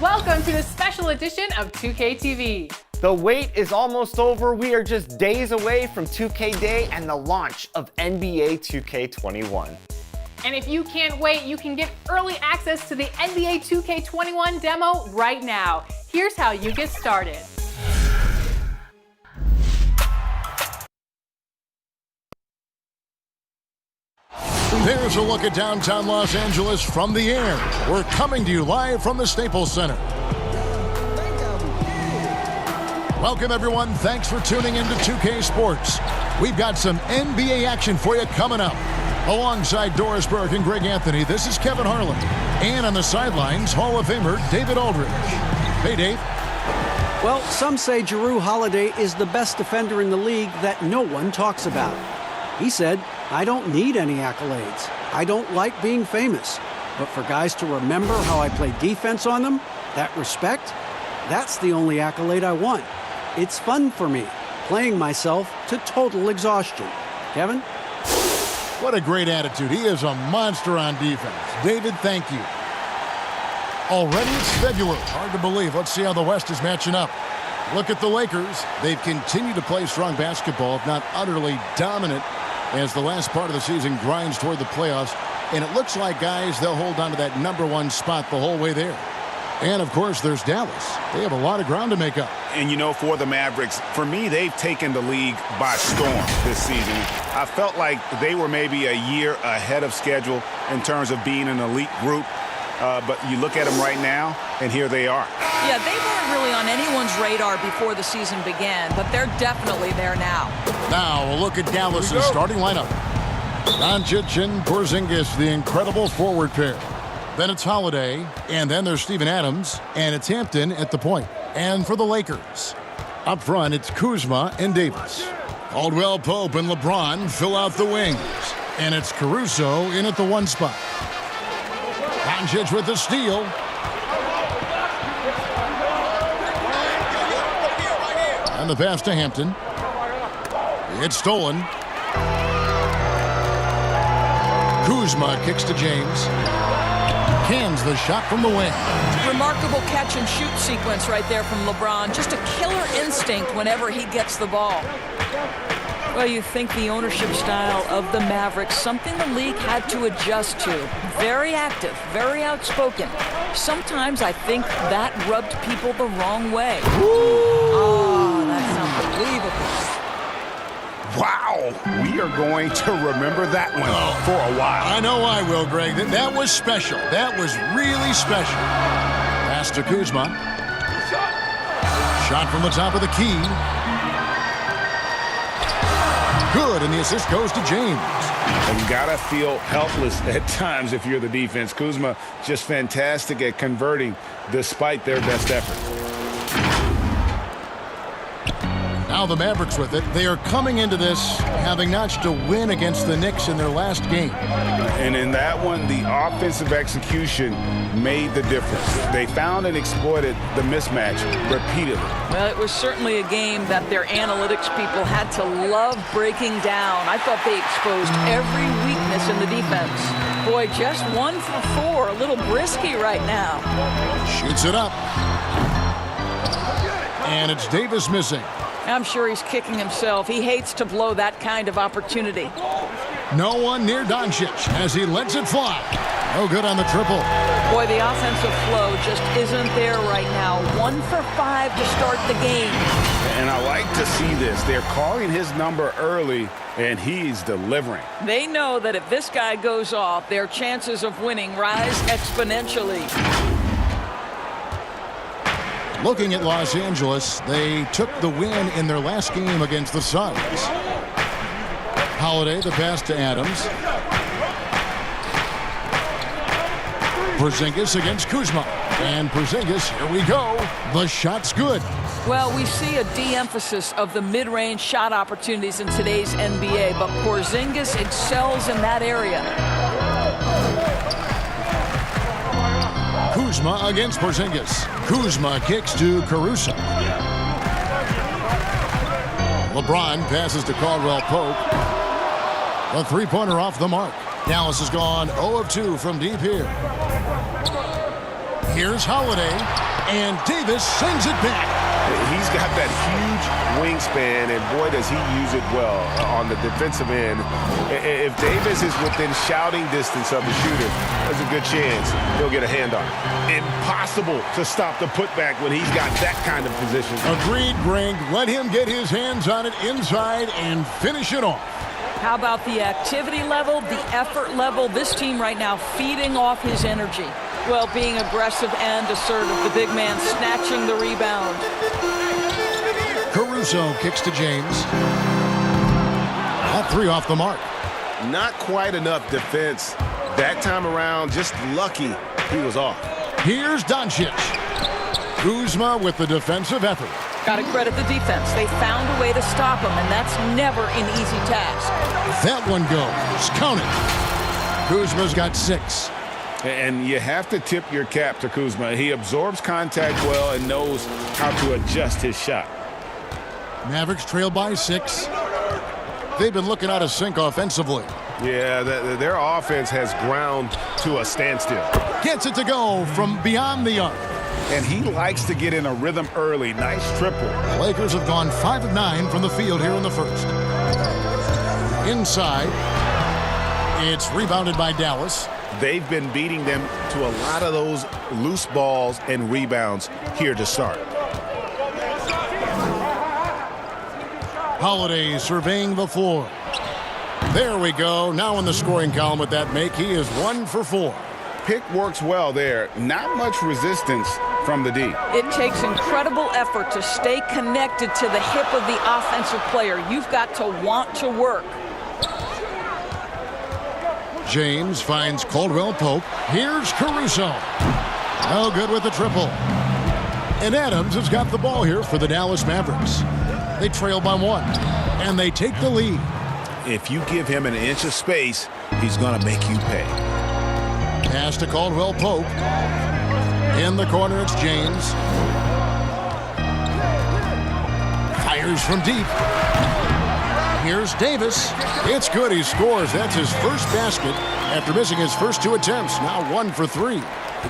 Welcome to this special edition of 2K TV. The wait is almost over. We are just days away from 2K Day and the launch of NBA 2K21. And if you can't wait, you can get early access to the NBA 2K21 demo right now. Here's how you get started. There's a look at downtown Los Angeles from the air. We're coming to you live from the Staples Center. Welcome, everyone. Thanks for tuning into 2K Sports. We've got some NBA action for you coming up. Alongside Doris Burke and Greg Anthony, this is Kevin Harlan. And on the sidelines, Hall of Famer David Aldridge. Hey, Dave. Well, some say Jrue Holiday is the best defender in the league that no one talks about. He said, I don't need any accolades. I don't like being famous. But for guys to remember how I play defense on them, that respect, that's the only accolade I want. It's fun for me, playing myself to total exhaustion. Kevin? What a great attitude. He is a monster on defense. David, thank you. Already it's February. Hard to believe. Let's see how the West is matching up. Look at the Lakers. They've continued to play strong basketball, if not utterly dominant, as the last part of the season grinds toward the playoffs. And it looks like, guys, they'll hold on to that #1 spot the whole way there. And, of course, there's Dallas. They have a lot of ground to make up. And, you know, for the Mavericks, for me, they've taken the league by storm this season. I felt like they were maybe a year ahead of schedule in terms of being an elite group. But you look at them right now, and here they are. Yeah, they weren't really on anyone's radar before the season began, but they're definitely there now. Now, a look at Dallas's starting lineup. Doncic and Porzingis, the incredible forward pair. Then it's Holiday, and then there's Steven Adams, and it's Hampton at the point. And for the Lakers, up front, it's Kuzma and Davis. Caldwell Pope and LeBron fill out the wings. And it's Caruso in at the 1 spot. Doncic with the steal. And the pass to Hampton. It's stolen. Kuzma kicks to James. Cans the shot from the wing. Remarkable catch and shoot sequence right there from LeBron. Just a killer instinct whenever he gets the ball. Well, you think the ownership style of the Mavericks, something the league had to adjust to. Very active, very outspoken. Sometimes I think that rubbed people the wrong way. Oh, that's unbelievable. Wow, we are going to remember that one for a while. I know I will, Greg. That was special. That was really special. Pass to Kuzma. Shot from the top of the key. Good, and the assist goes to James. And you gotta feel helpless at times if you're the defense. Kuzma just fantastic at converting despite their best effort. Now the Mavericks with it. They are coming into this having notched a win against the Knicks in their last game. And in that one, the offensive execution made the difference. They found and exploited the mismatch repeatedly. Well, it was certainly a game that their analytics people had to love breaking down. I thought they exposed every weakness in the defense. Boy, just 1 for 4, a little brisky right now. Shoots it up. And it's Davis missing. I'm sure he's kicking himself. He hates to blow that kind of opportunity. No one near Doncic as he lets it fly. No good on the triple. Boy, the offensive flow just isn't there right now. 1 for 5 to start the game. And I like to see this. They're calling his number early, and he's delivering. They know that if this guy goes off, their chances of winning rise exponentially. Looking at Los Angeles, they took the win in their last game against the Suns. Holiday, the pass to Adams. Porzingis against Kuzma. And Porzingis, here we go. The shot's good. Well, we see a de-emphasis of the mid-range shot opportunities in today's NBA, but Porzingis excels in that area. Kuzma against Porzingis. Kuzma kicks to Caruso. LeBron passes to Caldwell Pope. A three-pointer off the mark. Dallas has gone 0 of 2 from deep here. Here's Holiday. And Davis sends it back. He's got that huge wingspan, and boy, does he use it well on the defensive end. If Davis is within shouting distance of the shooter, there's a good chance he'll get a handoff. Impossible to stop the putback when he's got that kind of position. Agreed, Greg. Let him get his hands on it inside and finish it off. How about the activity level, the effort level? This team right now feeding off his energy. Well, being aggressive and assertive. The big man snatching the rebound. Caruso kicks to James. That three off the mark. Not quite enough defense. That time around, just lucky he was off. Here's Doncic. Kuzma with the defensive effort. Got to credit the defense. They found a way to stop him, and that's never an easy task. That one goes. Count it. Kuzma's got 6. And you have to tip your cap to Kuzma. He absorbs contact well and knows how to adjust his shot. Mavericks trail by 6. They've been looking out of sync offensively. Yeah, their offense has ground to a standstill. Gets it to go from beyond the arc. And he likes to get in a rhythm early. Nice triple. The Lakers have gone 5 of 9 from the field here in the first. Inside. It's rebounded by Dallas. They've been beating them to a lot of those loose balls and rebounds here to start. Holiday surveying the floor. There we go. Now in the scoring column with that make, he is 1 for 4. Pick works well there. Not much resistance from the D. It takes incredible effort to stay connected to the hip of the offensive player. You've got to want to work. James finds Caldwell Pope. Here's Caruso. No good with the triple. And Adams has got the ball here for the Dallas Mavericks. They trail by 1, and they take the lead. If you give him an inch of space, he's going to make you pay. Pass to Caldwell Pope. In the corner, it's James. Fires from deep. Here's Davis. It's good. He scores. That's his first basket after missing his first 2 attempts. Now 1 for 3.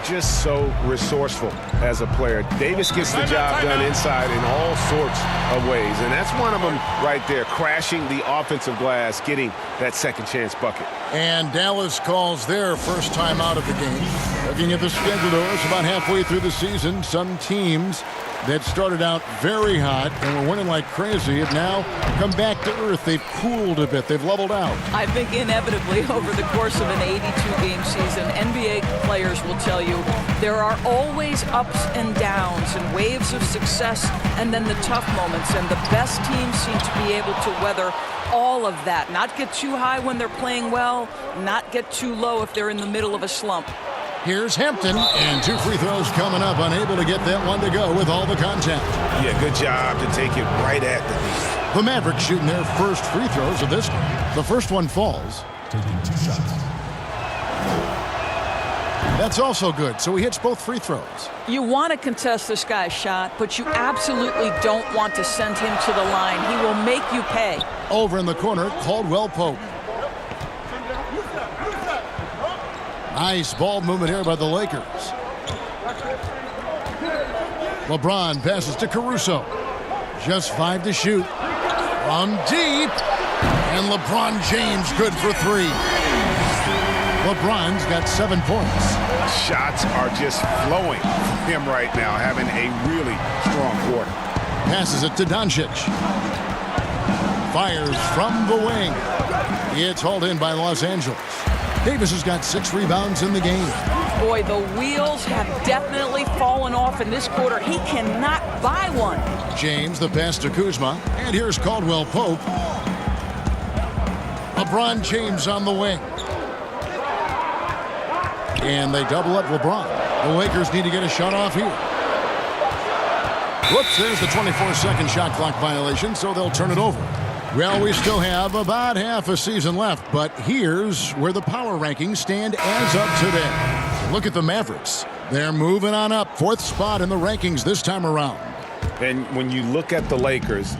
Just so resourceful as a player. Davis gets the job done inside in all sorts of ways. And that's one of them right there, crashing the offensive glass, getting that second chance bucket. And Dallas calls their first time out of the game. Looking at the schedule, though, it's about halfway through the season. Some teams that started out very hot and were winning like crazy have now come back to earth. They've cooled a bit. They've leveled out. I think inevitably over the course of an 82-game season, NBA players will tell you there are always ups and downs and waves of success and then the tough moments. And the best teams seem to be able to weather all of that. Not get too high when they're playing well, not get too low if they're in the middle of a slump. Here's Hampton, and 2 free throws coming up, unable to get that one to go with all the contact. Yeah, good job to take it right at the knee. The Mavericks shooting their first free throws of this game. The first one falls. Taking 2 shots. That's also good, so he hits both free throws. You want to contest this guy's shot, but you absolutely don't want to send him to the line. He will make you pay. Over in the corner, Caldwell Pope. Nice ball movement here by the Lakers. LeBron passes to Caruso. Just 5 to shoot. From deep. And LeBron James good for 3. LeBron's got 7 points. Shots are just flowing from him right now, having a really strong quarter. Passes it to Doncic. Fires from the wing. It's hauled in by Los Angeles. Davis has got 6 rebounds in the game. Boy, the wheels have definitely fallen off in this quarter. He cannot buy one. James, the pass to Kuzma. And here's Caldwell Pope. LeBron James on the wing. And they double up LeBron. The Lakers need to get a shot off here. Whoops, there's the 24-second shot clock violation, so they'll turn it over. Well, we still have about half a season left, but here's where the power rankings stand as of today. Look at the Mavericks. They're moving on up, 4th spot in the rankings this time around. And when you look at the Lakers,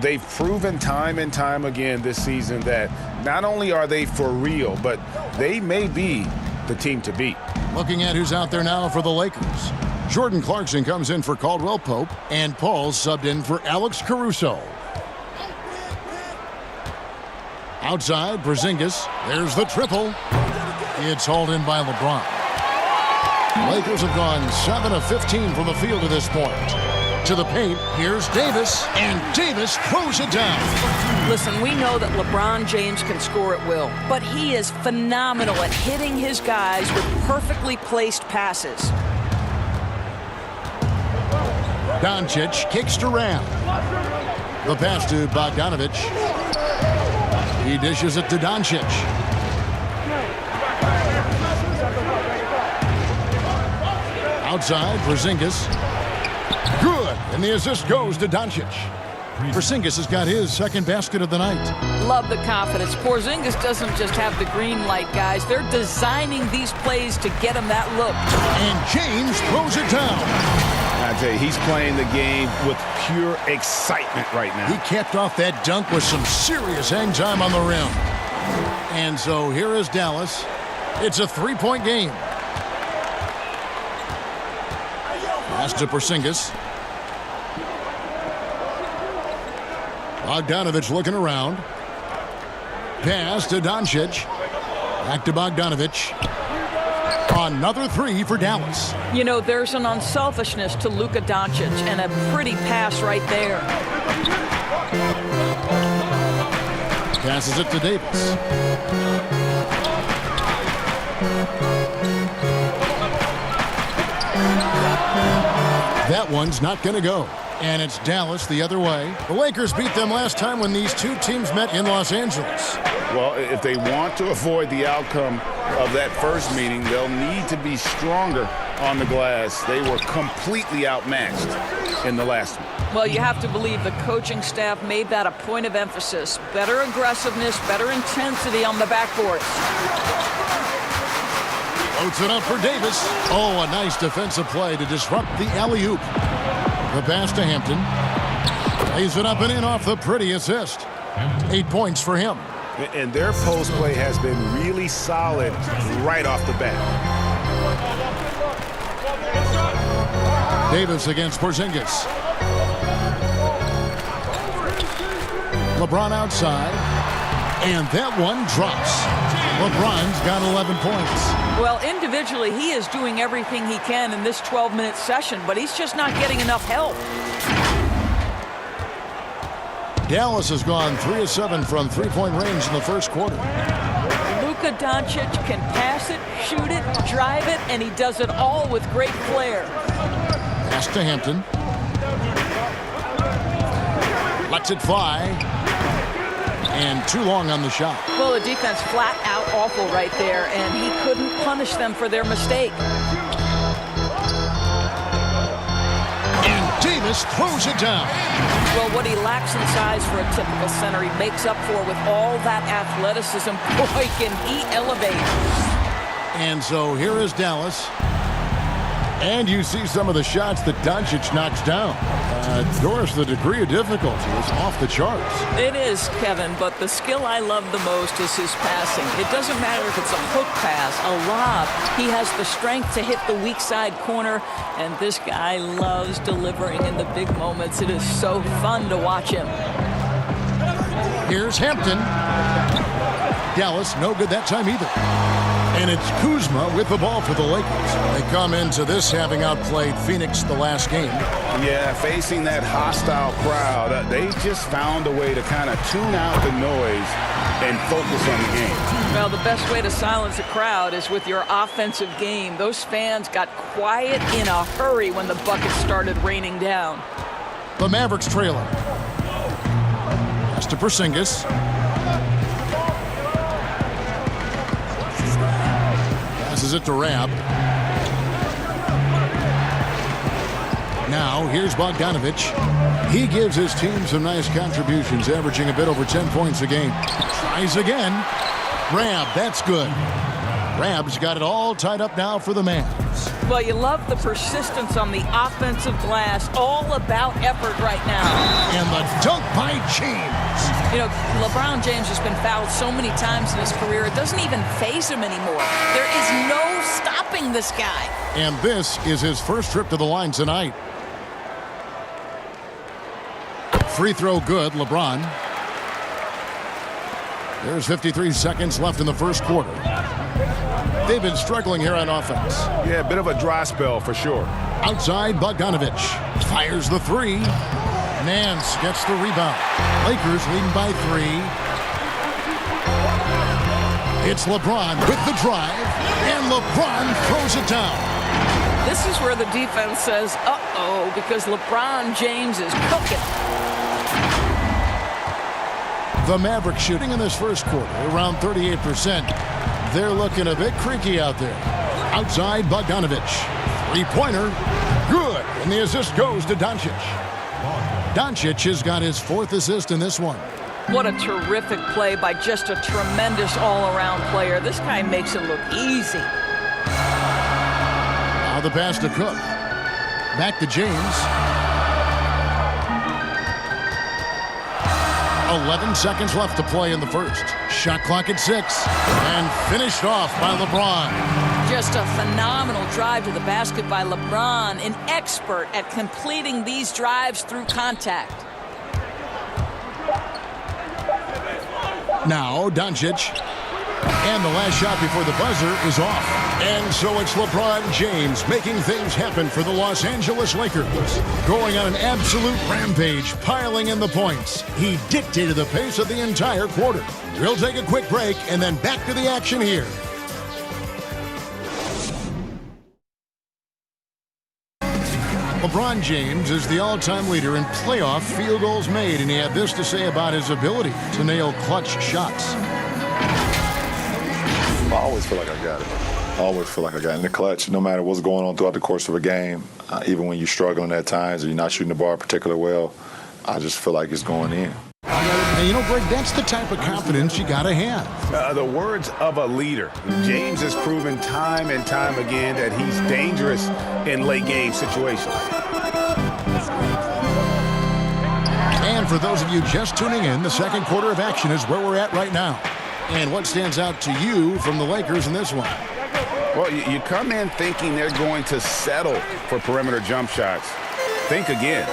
they've proven time and time again this season that not only are they for real, but they may be the team to beat. Looking at who's out there now for the Lakers. Jordan Clarkson comes in for Caldwell Pope, and Paul's subbed in for Alex Caruso. Outside, Porzingis. There's the triple. It's hauled in by LeBron. Lakers have gone 7 of 15 from the field to this point. To the paint, here's Davis, and Davis throws it down. Listen, we know that LeBron James can score at will, but he is phenomenal at hitting his guys with perfectly placed passes. Doncic kicks to Ram. The pass to Bogdanovic. He dishes it to Doncic. Outside, Porzingis. Good, and the assist goes to Doncic. Porzingis has got his second basket of the night. Love the confidence. Porzingis doesn't just have the green light, guys. They're designing these plays to get him that look. And James throws it down. I tell you, he's playing the game with pure excitement right now. He capped off that dunk with some serious hang time on the rim. And so here is Dallas. It's a three-point game. Pass to Porzingis. Bogdanovic looking around. Pass to Doncic. Back to Bogdanovic. Another three for Dallas. You know, there's an unselfishness to Luka Doncic, and a pretty pass right there. Passes it to Davis. That one's not going to go. And it's Dallas the other way. The Lakers beat them last time when these two teams met in Los Angeles. Well, if they want to avoid the outcome of that first meeting, they'll need to be stronger on the glass. They were completely outmatched in the last one. Well, you have to believe the coaching staff made that a point of emphasis. Better aggressiveness, better intensity on the backboard. Floats it up for Davis. Oh, a nice defensive play to disrupt the alley-oop. The pass to Hampton. Lays it up and in off the pretty assist. 8 points for him. And their post play has been really solid right off the bat. Davis against Porzingis. LeBron outside. And that one drops. LeBron's got 11 points. Well, individually, he is doing everything he can in this 12-minute session, but he's just not getting enough help. Dallas has gone 3 of 7 from three-point range in the first quarter. Luka Doncic can pass it, shoot it, drive it, and he does it all with great flair. Pass to Hampton. Lets it fly. And too long on the shot. Well, the defense flat out awful right there, and he couldn't punish them for their mistake. And Davis throws it down. Well, what he lacks in size for a typical center, he makes up for with all that athleticism. Boy, can he elevate. And so here is Dallas. And you see some of the shots that Doncic knocks down. Doris, the degree of difficulty is off the charts. It is, Kevin, but the skill I love the most is his passing. It doesn't matter if it's a hook pass, a lob. He has the strength to hit the weak side corner, and this guy loves delivering in the big moments. It is so fun to watch him. Here's Hampton. Dallas, no good that time either. And it's Kuzma with the ball for the Lakers. They come into this having outplayed Phoenix the last game. Yeah, facing that hostile crowd, they just found a way to kind of tune out the noise and focus on the game. Well, the best way to silence a crowd is with your offensive game. Those fans got quiet in a hurry when the buckets started raining down. The Mavericks trailer. Pass to Porzingis. Passes it to Rab. Now, here's Bogdanovic. He gives his team some nice contributions, averaging a bit over 10 points a game. Tries again. Rab, that's good. Rab's got it all tied up now for the Mavs. Well, you love the persistence on the offensive glass. All about effort right now. And the dunk by James. You know, LeBron James has been fouled so many times in his career, it doesn't even faze him anymore. There is no stopping this guy. And this is his first trip to the line tonight. Free throw good, LeBron. There's 53 seconds left in the first quarter. They've been struggling here on offense. Yeah, a bit of a dry spell for sure. Outside, Bogdanovich fires the three. Nance gets the rebound. Lakers leading by 3. It's LeBron with the drive, and LeBron throws it down. This is where the defense says, uh-oh, because LeBron James is cooking. The Mavericks shooting in this first quarter around 38%. They're looking a bit creaky out there. Outside, Bogdanovich. Three-pointer. Good. And the assist goes to Doncic. Doncic has got his 4th assist in this one. What a terrific play by just a tremendous all-around player. This guy makes it look easy. Now the pass to Cook. Back to James. 11 seconds left to play in the first. Shot clock at 6. And finished off by LeBron. Just a phenomenal drive to the basket by LeBron, an expert at completing these drives through contact. Now Doncic. And the last shot before the buzzer is off. And so it's LeBron James making things happen for the Los Angeles Lakers. Going on an absolute rampage, piling in the points. He dictated the pace of the entire quarter. We'll take a quick break and then back to the action here. LeBron James is the all-time leader in playoff field goals made, and he had this to say about his ability to nail clutch shots. I always feel like I got it. I always feel like I got it in the clutch, no matter what's going on throughout the course of a game. Even when you're struggling at times or you're not shooting the ball particularly well, I just feel like it's going in. And you know, Greg, that's the type of confidence you got to have. The words of a leader. James has proven time and time again that he's dangerous in late game situations. And for those of you just tuning in, the second quarter of action is where we're at right now. And what stands out to you from the Lakers in this one? Well, you come in thinking they're going to settle for perimeter jump shots. Think again.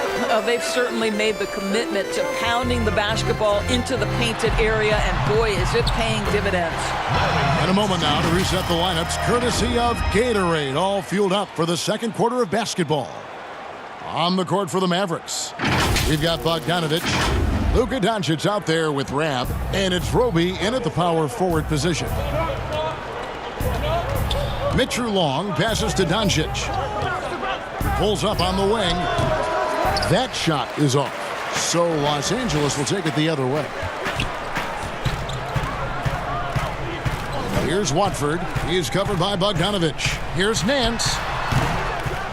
They've certainly made the commitment to pounding the basketball into the painted area, and boy, is it paying dividends. In a moment now to reset the lineups, courtesy of Gatorade, all fueled up for the second quarter of basketball. On the court for the Mavericks, we've got Bogdanovich. Luka Doncic out there with Rab, and it's Roby in at the power forward position. Mitchell Long passes to Doncic. Pulls up on the wing. That shot is off. So Los Angeles will take it the other way. Here's Watford. He's covered by Bogdanovich. Here's Nance.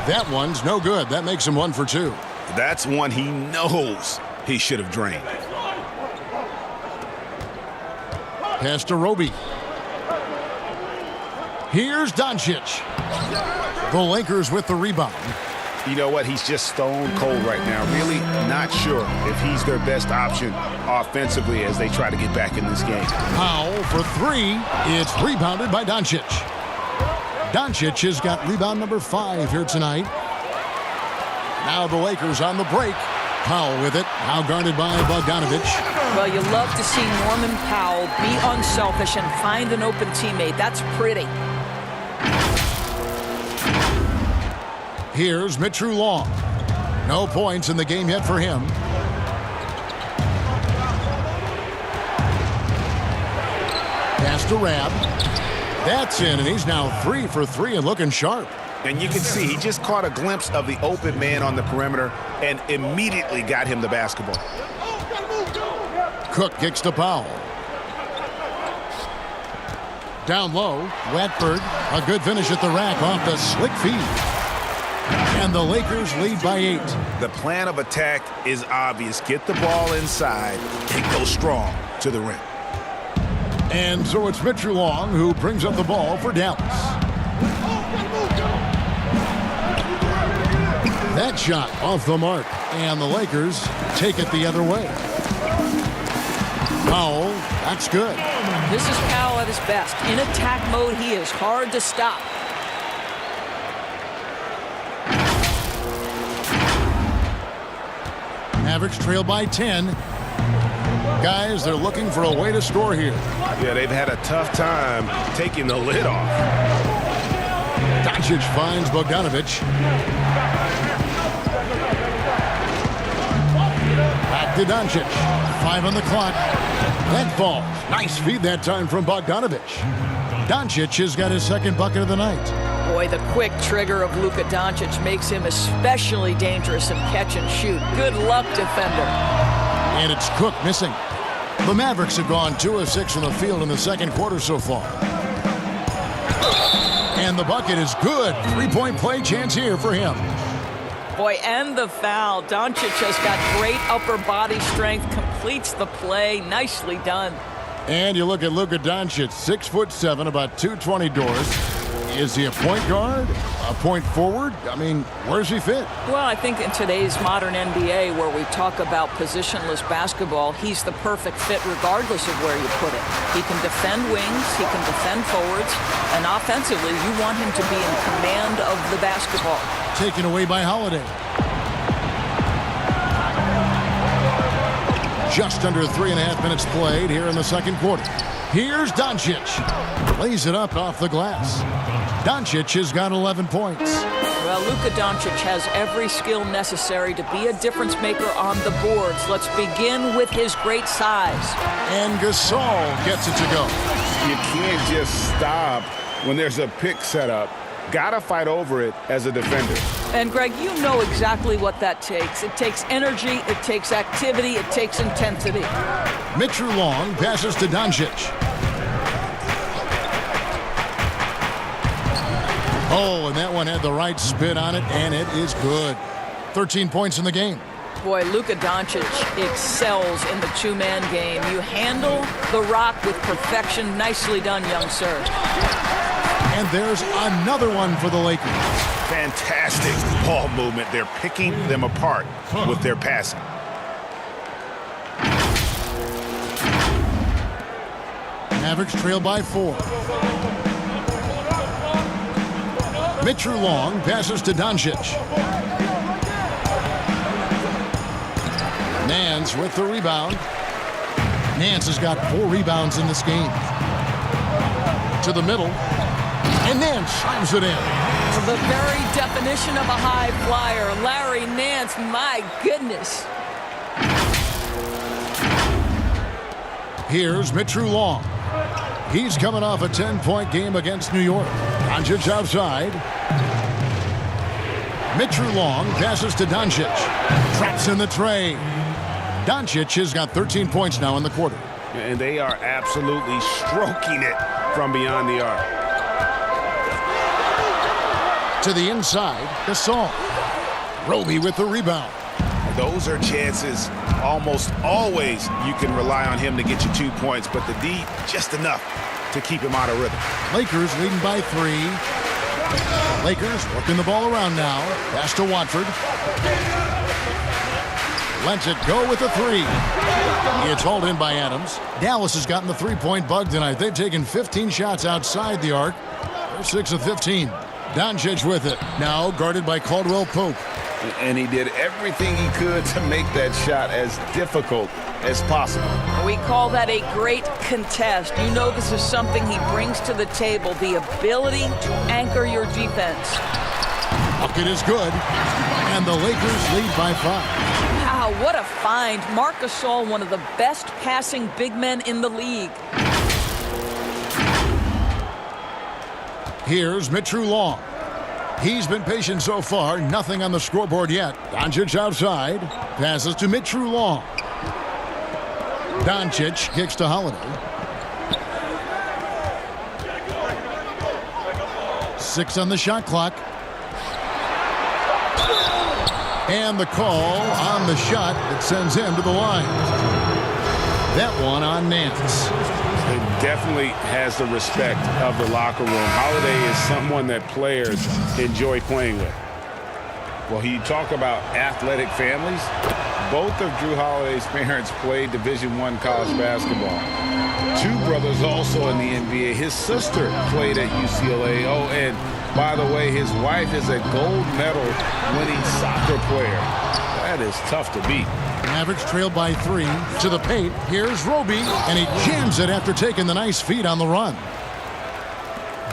That one's no good. That makes him 1 for 2. That's one he knows he should have drained. Pass to Roby. Here's Doncic. The Lakers with the rebound. You know what? He's just stone cold right now. Really not sure if he's their best option offensively as they try to get back in this game. Powell for 3. It's rebounded by Doncic. Doncic has got rebound number 5 here tonight. Now the Lakers on the break. Powell with it, now guarded by Bogdanovich. Well, you love to see Norman Powell be unselfish and find an open teammate. That's pretty. Here's Mitchell Long. No points in the game yet for him. Pass to Rab. That's in, and he's now 3 for 3 and looking sharp. And you can see he just caught a glimpse of the open man on the perimeter and immediately got him the basketball. Cook kicks to Powell. Down low, Watford. A good finish at the rack off the slick feed. And the Lakers lead by 8. The plan of attack is obvious. Get the ball inside and go strong to the rim. And so it's Mitchell Long who brings up the ball for Dallas. That shot off the mark, and the Lakers take it the other way. Powell, that's good. This is Powell at his best. In attack mode, he is hard to stop. Mavericks trail by 10. Guys, they're looking for a way to score here. Yeah, they've had a tough time taking the lid off. Doncic finds Bogdanovic. Back to Doncic. 5 on the clock. That ball. Nice feed that time from Bogdanovic. Doncic has got his second bucket of the night. Boy, the quick trigger of Luka Doncic makes him especially dangerous in catch and shoot. Good luck, defender. And it's Cook missing. The Mavericks have gone 2 of 6 from the field in the second quarter so far. And the bucket is good. 3-point play chance here for him. Boy, and the foul. Doncic has got great upper body strength, completes the play. Nicely done. And you look at Luka Doncic, 6'7", about 220 doors. Is he a point guard? A point forward? I mean, where's he fit? Well, I think in today's modern NBA, where we talk about positionless basketball, he's the perfect fit regardless of where you put it. He can defend wings, he can defend forwards, and offensively, you want him to be in command of the basketball. Taken away by Holiday. Just under 3.5 minutes played here in the second quarter. Here's Doncic. Lays it up off the glass. Doncic has got 11 points. Well, Luka Doncic has every skill necessary to be a difference maker on the boards. Let's begin with his great size. And Gasol gets it to go. You can't just stop when there's a pick set up. Gotta fight over it as a defender. And Greg, you know exactly what that takes. It takes energy, it takes activity, it takes intensity. Mitchell Long passes to Doncic. Oh, and that one had the right spin on it, and it is good. 13 points in the game. Boy, Luka Doncic excels in the two-man game. You handle the rock with perfection. Nicely done, young sir. And there's another one for the Lakers. Fantastic ball movement. They're picking them apart with their passing. Mavericks trail by 4. Mitchell Long passes to Doncic. Nance with the rebound. Nance has got 4 rebounds in this game. To the middle. And Nance slams it in. The very definition of a high flyer. Larry Nance, my goodness. Here's Mitchell Long. He's coming off a 10-point game against New York. Doncic outside. Mitchell Long passes to Doncic. Traps in the tray. Doncic has got 13 points now in the quarter. And they are absolutely stroking it from beyond the arc. To the inside, Gasol. Roby with the rebound. Those are chances almost always you can rely on him to get you 2 points, but the D just enough to keep him out of rhythm. Lakers leading by 3. Lakers working the ball around now. Pass to Watford. Lets it go with the 3. It's hauled in by Adams. Dallas has gotten the 3-point bug tonight. They've taken 15 shots outside the arc. They're 6 of 15. Doncic with it. Now guarded by Caldwell Pope. And he did everything he could to make that shot as difficult as possible. We call that a great contest. You know this is something he brings to the table, the ability to anchor your defense. Bucket is good. And the Lakers lead by 5. Wow, what a find. Marc Gasol, one of the best passing big men in the league. Here's Mitchell Long. He's been patient so far. Nothing on the scoreboard yet. Doncic outside. Passes to Mitchell Long. Doncic kicks to Holiday. 6 on the shot clock. And the call on the shot that sends him to the line. That one on Nance. It definitely has the respect of the locker room. Holiday is someone that players enjoy playing with. Well, you talk about athletic families. Both of Drew Holiday's parents played Division I college basketball. Two brothers also in the NBA. His sister played at UCLA. Oh, and by the way, his wife is a gold medal winning soccer player. That is tough to beat. Mavericks trailed by 3 to the paint. Here's Roby, and he jams it after taking the nice feed on the run.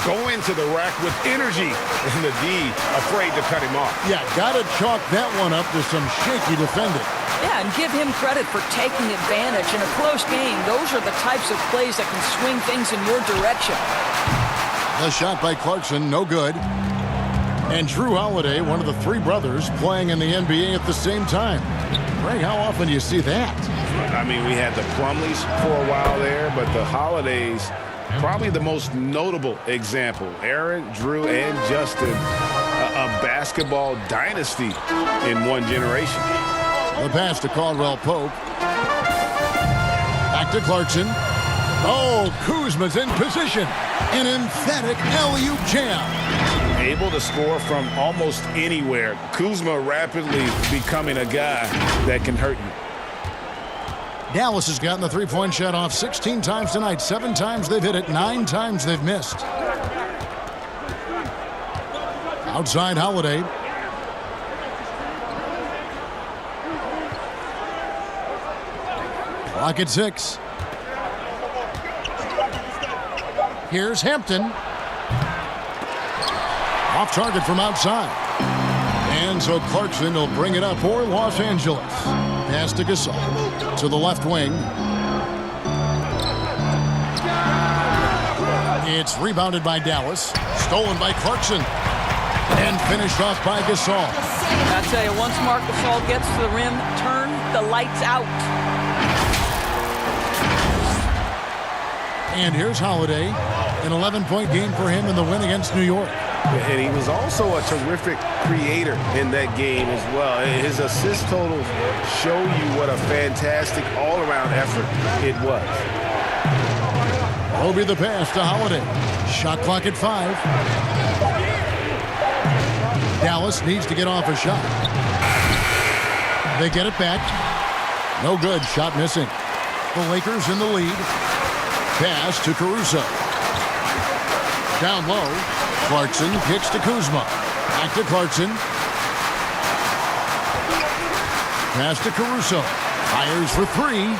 Going to the rack with energy, and the D afraid to cut him off. Yeah, gotta chalk that one up to some shaky defending. Yeah, and give him credit for taking advantage in a close game. Those are the types of plays that can swing things in your direction. The shot by Clarkson, no good. And Drew Holiday, one of the 3 brothers playing in the NBA at the same time. Greg, how often do you see that? I mean, we had the Plumleys for a while there, but the Holidays, probably the most notable example. Aaron, Drew, and Justin, a basketball dynasty in one generation. The pass to Caldwell Pope. Back to Clarkson. Oh, Kuzma's in position. An emphatic alley-oop jam. Able to score from almost anywhere. Kuzma rapidly becoming a guy that can hurt you. Dallas has gotten the three-point shot off 16 times tonight. 7 times they've hit it, 9 times they've missed. Outside Holiday. Clock at 6. Here's Hampton. Off target from outside. And so Clarkson will bring it up for Los Angeles. Pass to Gasol. To the left wing. It's rebounded by Dallas. Stolen by Clarkson. And finished off by Gasol. I tell you, once Marc Gasol gets to the rim, turn the lights out. And here's Holiday. An 11-point game for him in the win against New York. And he was also a terrific creator in that game as well. His assist totals show you what a fantastic all-around effort it was. Roby the pass to Holiday. Shot clock at 5. Dallas needs to get off a shot. They get it back. No good. Shot missing. The Lakers in the lead. Pass to Caruso. Down low. Clarkson kicks to Kuzma. Back to Clarkson. Pass to Caruso. Fires for 3.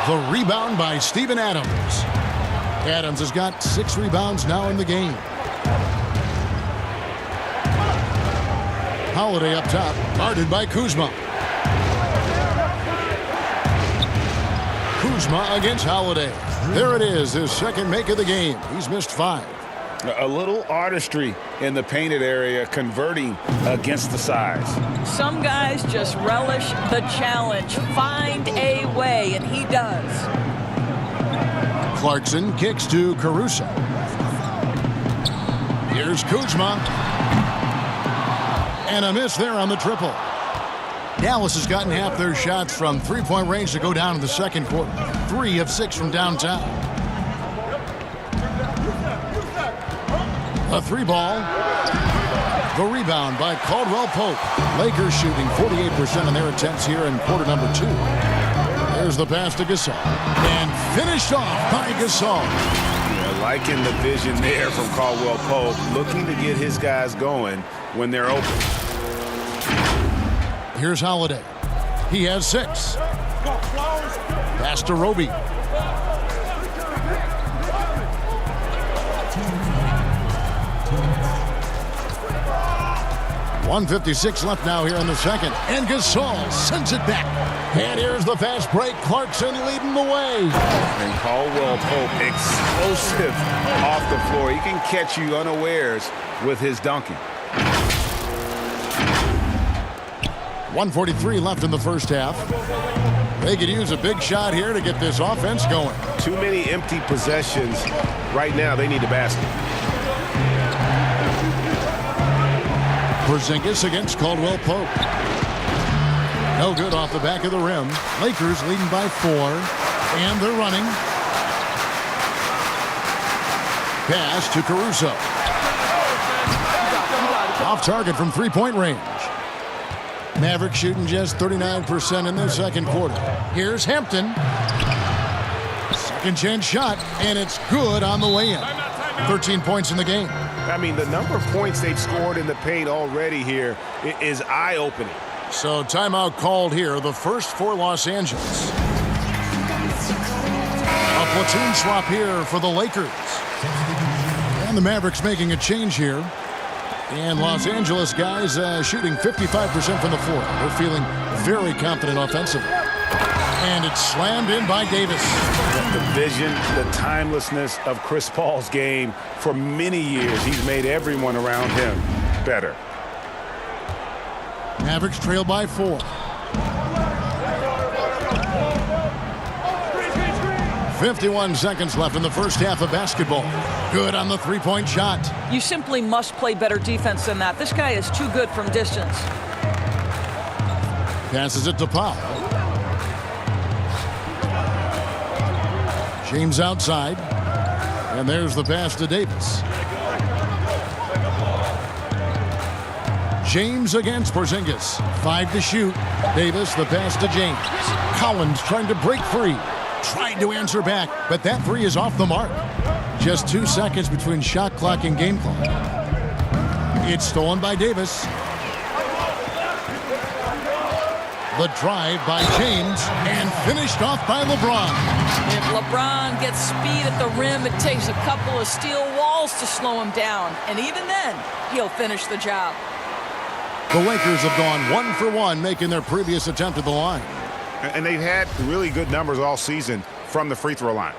The rebound by Steven Adams. Adams has got 6 rebounds now in the game. Holiday up top, guarded by Kuzma. Kuzma against Holiday. There it is, his second make of the game. He's missed 5. A little artistry in the painted area, converting against the size. Some guys just relish the challenge. Find a way, and he does. Clarkson kicks to Caruso. Here's Kuzma. And a miss there on the triple. Dallas has gotten half their shots from three-point range to go down in the second quarter. 3 of 6 from downtown. A 3-ball. The rebound by Caldwell Pope. Lakers shooting 48% of their attempts here in quarter number 2. There's the pass to Gasol. And finished off by Gasol. Yeah, liking the vision there from Caldwell Pope, looking to get his guys going when they're open. Here's Holiday. He has 6. Pass to Roby. 1:56 left now here in the second. And Gasol sends it back. And here's the fast break. Clarkson leading the way. And Caldwell Pope explosive off the floor. He can catch you unawares with his dunking. 1:43 left in the first half. They could use a big shot here to get this offense going. Too many empty possessions. Right now, they need a basket. Porzingis against Caldwell Pope. No good off the back of the rim. Lakers leading by 4. And they're running. Pass to Caruso. Off target from three-point range. Mavericks shooting just 39% in the second quarter. Here's Hampton. Second chance shot, and it's good on the way in. 13 points in the game. I mean, the number of points they've scored in the paint already here is eye-opening. So timeout called here, the first for Los Angeles. A platoon swap here for the Lakers. And the Mavericks making a change here. And Los Angeles guys shooting 55% from the floor. They're feeling very confident offensively. And it's slammed in by Davis. The vision, the timelessness of Chris Paul's game. For many years, he's made everyone around him better. Mavericks trail by 4. 51 seconds left in the first half of basketball. Good on the three-point shot. You simply must play better defense than that. This guy is too good from distance. Passes it to Powell. James outside. And there's the pass to Davis. James against Porzingis. 5 to shoot. Davis, the pass to James. Collins trying to break free. Tried to answer back, but that three is off the mark. Just 2 seconds between shot clock and game clock. It's stolen by Davis. The drive by James and finished off by LeBron. If LeBron gets speed at the rim, it takes a couple of steel walls to slow him down. And even then, he'll finish the job. The Lakers have gone 1 for 1, making their previous attempt at the line. And they've had really good numbers all season from the free throw line.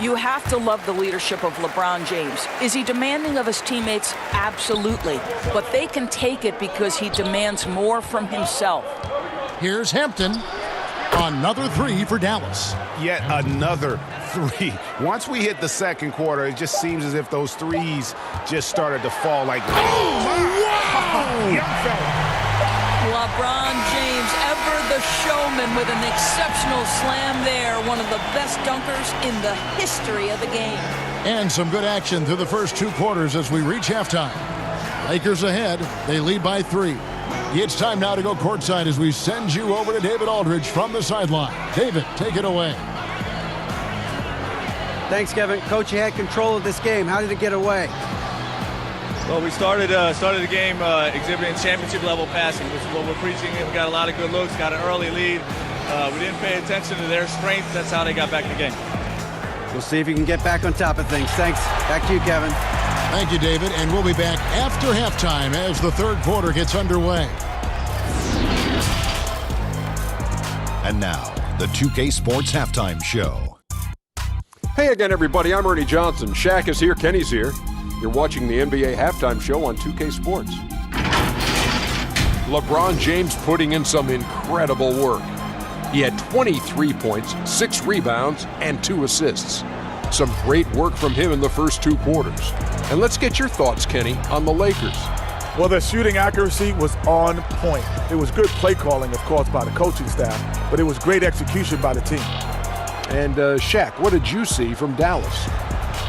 You have to love the leadership of LeBron James. Is he demanding of his teammates? Absolutely. But they can take it because he demands more from himself. Here's Hampton. Another three for Dallas. Yet another three. Once we hit the second quarter, it just seems as if those threes just started to fall like... LeBron James, ever the showman, with an exceptional slam there. One of the best dunkers in the history of the game. And some good action through the first 2 quarters as we reach halftime. Lakers ahead. They lead by 3. It's time now to go courtside as we send you over to David Aldridge from the sideline. David, take it away. Thanks, Kevin. Coach, you had control of this game. How did it get away? Well, we started the game exhibiting championship-level passing, which is what we're preaching. We got a lot of good looks, got an early lead. We didn't pay attention to their strength. That's how they got back in the game. We'll see if you can get back on top of things. Thanks. Back to you, Kevin. Thank you, David. And we'll be back after halftime as the third quarter gets underway. And now, the 2K Sports Halftime Show. Hey again, everybody. I'm Ernie Johnson. Shaq is here. Kenny's here. You're watching the NBA Halftime Show on 2K Sports. LeBron James putting in some incredible work. He had 23 points, 6 rebounds, and 2 assists. Some great work from him in the first 2 quarters. And let's get your thoughts, Kenny, on the Lakers. Well, the shooting accuracy was on point. It was good play calling, of course, by the coaching staff, but it was great execution by the team. And Shaq, what did you see from Dallas?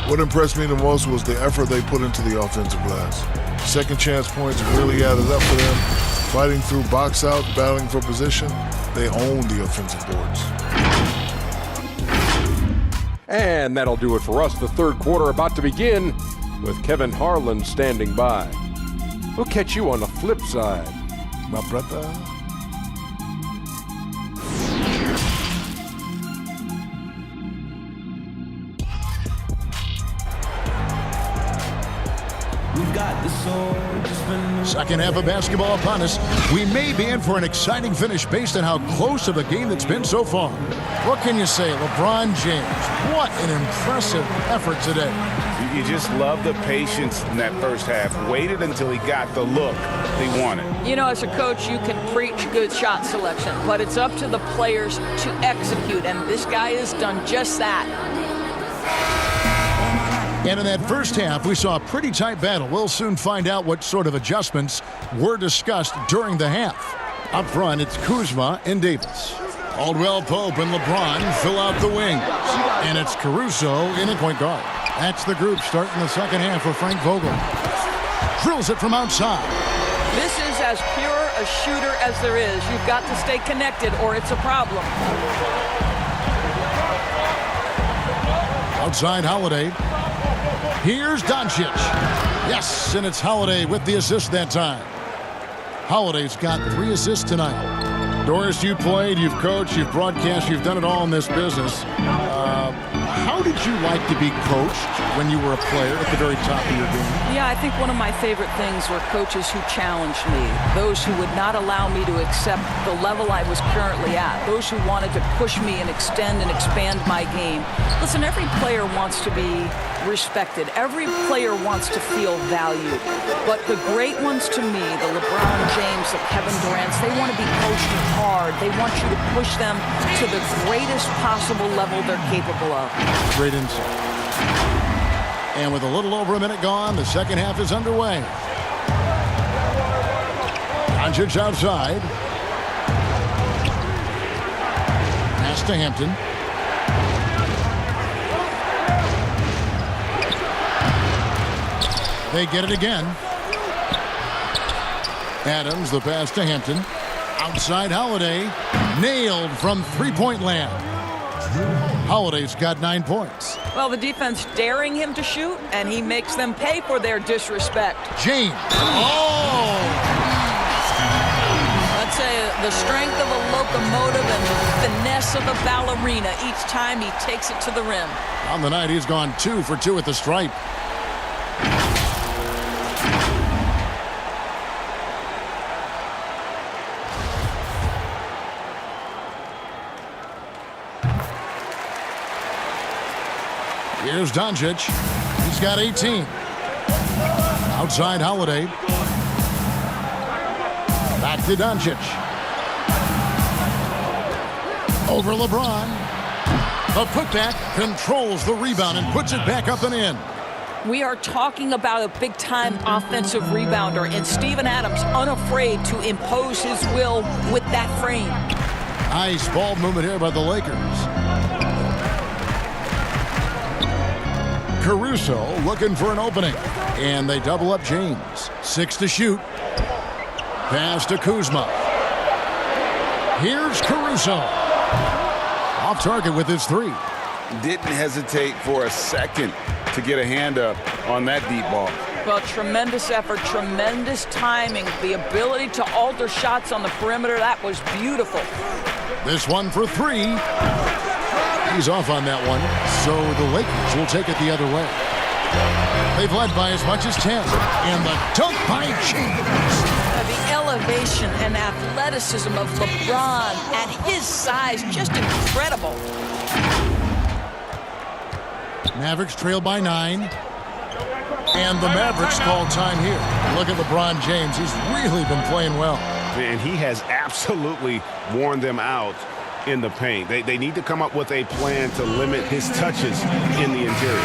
What impressed me the most was the effort they put into the offensive glass. Second chance points really added up for them. Fighting through box out, battling for position, they owned the offensive boards. And that'll do it for us. The third quarter about to begin with Kevin Harlan standing by. We'll catch you on the flip side, my brother. Second half of basketball upon us. We may be in for an exciting finish based on how close of a game that's been so far. What can you say, LeBron James? What an impressive effort today. You just love the patience in that first half. Waited until he got the look he wanted. You know, as a coach, you can preach good shot selection, but it's up to the players to execute, and this guy has done just that. And in that first half, we saw a pretty tight battle. We'll soon find out what sort of adjustments were discussed during the half. Up front, it's Kuzma and Davis. Caldwell Pope and LeBron fill out the wings. And it's Caruso in at point guard. That's the group starting the second half for Frank Vogel. Drills it from outside. This is as pure a shooter as there is. You've got to stay connected or it's a problem. Outside Holiday. Here's Doncic. Yes, and it's Holiday with the assist that time. Holiday's got 3 assists tonight. Doris, you played, you've coached, you've broadcast, you've done it all in this business. How did you like to be coached when you were a player at the very top of your game? Yeah, I think one of my favorite things were coaches who challenged me, those who would not allow me to accept the level I was currently at, those who wanted to push me and extend and expand my game. Listen, every player wants to be respected. Every player wants to feel valued. But the great ones to me, the LeBron James, the Kevin Durants, they want to be coached hard. They want you to push them to the greatest possible level they're capable of. Great insight. And with a little over a minute gone, the second half is underway. Doncic outside. Pass to Hampton. They get it again. Adams, the pass to Hampton. Outside Holiday. Nailed from three-point land. Holiday's got 9 points. Well, the defense daring him to shoot, and he makes them pay for their disrespect. James. Oh! Let's say the strength of a locomotive and the finesse of a ballerina each time he takes it to the rim. On the night, he's gone 2 for 2 at the stripe. Here's Doncic. He's got 18. Outside Holiday. Back to Doncic. Over LeBron. The putback controls the rebound and puts it back up and in. We are talking about a big-time offensive rebounder, and Steven Adams unafraid to impose his will with that frame. Nice ball movement here by the Lakers. Caruso looking for an opening. And they double up James. 6 to shoot. Pass to Kuzma. Here's Caruso. Off target with his 3. Didn't hesitate for a second to get a hand up on that deep ball. Well, tremendous effort, tremendous timing, the ability to alter shots on the perimeter. That was beautiful. This one for 3. He's off on that one, so the Lakers will take it the other way. They've led by as much as 10. And the dunk by James. The elevation and athleticism of LeBron at his size, just incredible. Mavericks trail by 9. And the Mavericks call time here. Look at LeBron James. He's really been playing well. And he has absolutely worn them out in the paint. They need to come up with a plan to limit his touches in the interior.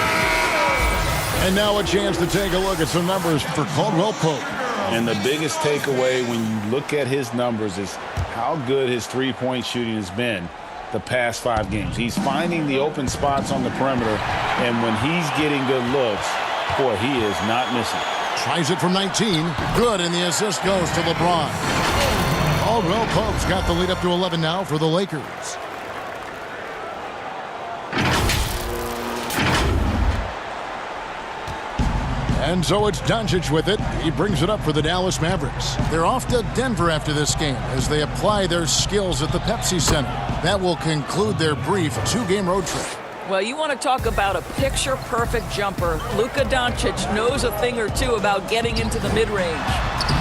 And now a chance to take a look at some numbers for Caldwell Pope. And the biggest takeaway when you look at his numbers is how good his three-point shooting has been the past 5 games. He's finding the open spots on the perimeter, and when he's getting good looks, boy, he is not missing. Tries it from 19. Good, and the assist goes to LeBron. Caldwell Pope's got the lead up to 11 now for the Lakers. And so it's Doncic with it. He brings it up for the Dallas Mavericks. They're off to Denver after this game as they apply their skills at the Pepsi Center. That will conclude their brief 2-game road trip. Well, you want to talk about a picture-perfect jumper. Luka Doncic knows a thing or two about getting into the mid-range.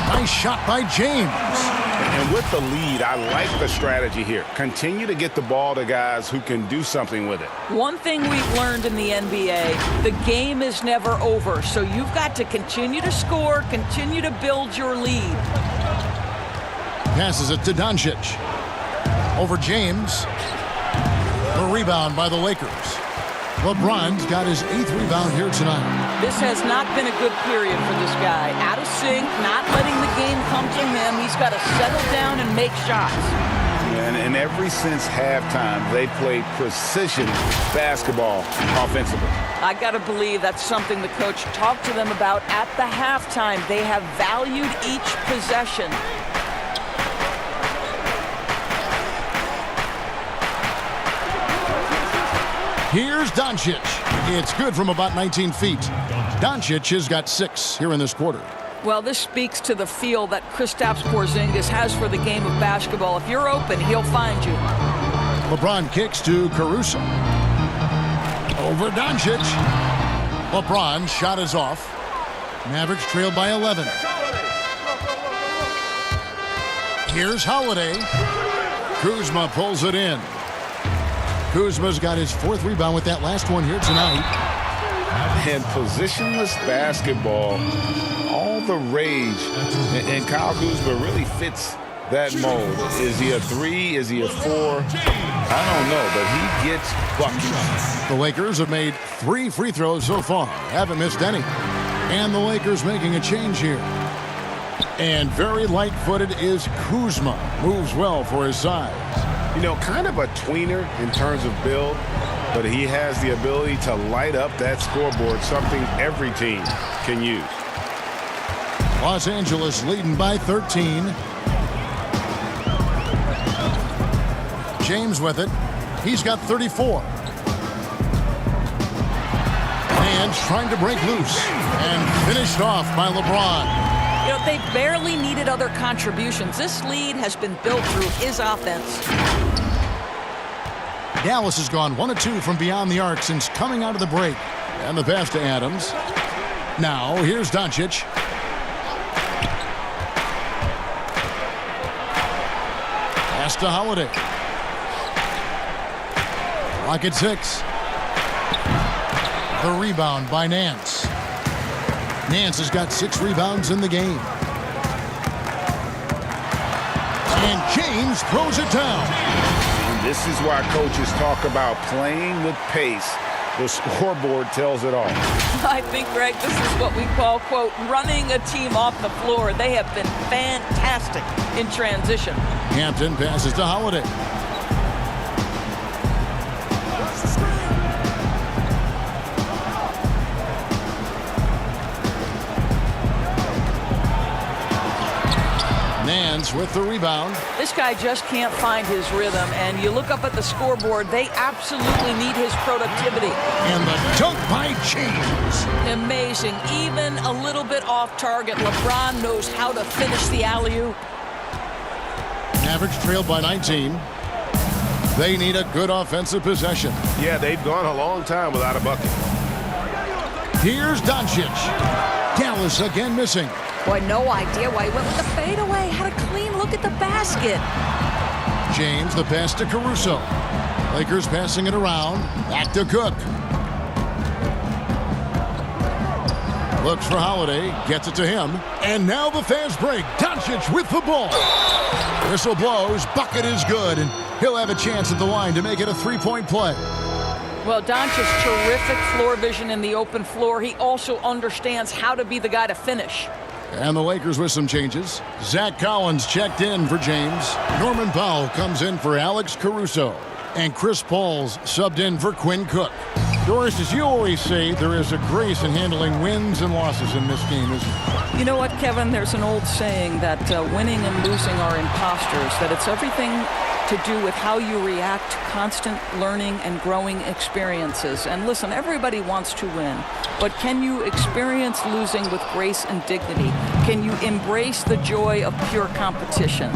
Nice shot by James. And with the lead, I like the strategy here. Continue to get the ball to guys who can do something with it. One thing we've learned in the NBA, the game is never over. So you've got to continue to score, continue to build your lead. Passes it to Doncic. Over James. The rebound by the Lakers. LeBron's got his 8th rebound here tonight. This has not been a good period for this guy. Out of sync, not letting the game come to him. He's got to settle down and make shots. And ever since halftime, they played precision basketball offensively. I got to believe that's something the coach talked to them about at the halftime. They have valued each possession. Here's Doncic. It's good from about 19 feet. Doncic has got 6 here in this quarter. Well, this speaks to the feel that Kristaps Porzingis has for the game of basketball. If you're open, he'll find you. LeBron kicks to Caruso. Over Doncic. LeBron's shot is off. Mavericks trailed by 11. Here's Holiday. Kuzma pulls it in. Kuzma's got his 4th rebound with that last one here tonight. And positionless basketball, all the rage, and Kyle Kuzma really fits that mold. Is he a 3? Is he a 4? I don't know, but he gets buckets. The Lakers have made 3 free throws so far. Haven't missed any. And the Lakers making a change here. And very light-footed is Kuzma. Moves well for his size. You know, kind of a tweener in terms of build, but he has the ability to light up that scoreboard, something every team can use. Los Angeles leading by 13. James with it. He's got 34. And trying to break loose. And finished off by LeBron. You know, they barely needed other contributions. This lead has been built through his offense. Dallas has gone 1 of 2 from beyond the arc since coming out of the break. And the pass to Adams. Now, here's Doncic. Pass to Holiday. Rocket 6. The rebound by Nance. Nance has got 6 rebounds in the game. And James throws it down. And this is why coaches talk about playing with pace. The scoreboard tells it all. I think, Greg, this is what we call, quote, running a team off the floor. They have been fantastic in transition. Hampton passes to Holiday. Nance with the rebound. This guy just can't find his rhythm, and you look up at the scoreboard, they absolutely need his productivity. And the dunk by James. Amazing. Even a little bit off target. LeBron knows how to finish the alley-oop. Mavericks trailed by 19. They need a good offensive possession. Yeah, they've gone a long time without a bucket. Here's Doncic. Dallas again missing. Boy, no idea why he went with the fadeaway. Had a clean look at the basket. James, the pass to Caruso. Lakers passing it around. Back to Cook. Looks for Holiday. Gets it to him. And now the fast break. Doncic with the ball. Whistle blows. Bucket is good. And he'll have a chance at the line to make it a 3-point play. Well, Doncic's terrific floor vision in the open floor. He also understands how to be the guy to finish. And the Lakers with some changes. Zach Collins checked in for James. Norman Powell comes in for Alex Caruso. And Chris Paul's subbed in for Quinn Cook. Doris, as you always say, there is a grace in handling wins and losses in this game, isn't there? You know what, Kevin? There's an old saying that winning and losing are imposters, that it's everything to do with how you react to constant learning and growing experiences. And listen, everybody wants to win, but can you experience losing with grace and dignity? Can you embrace the joy of pure competition?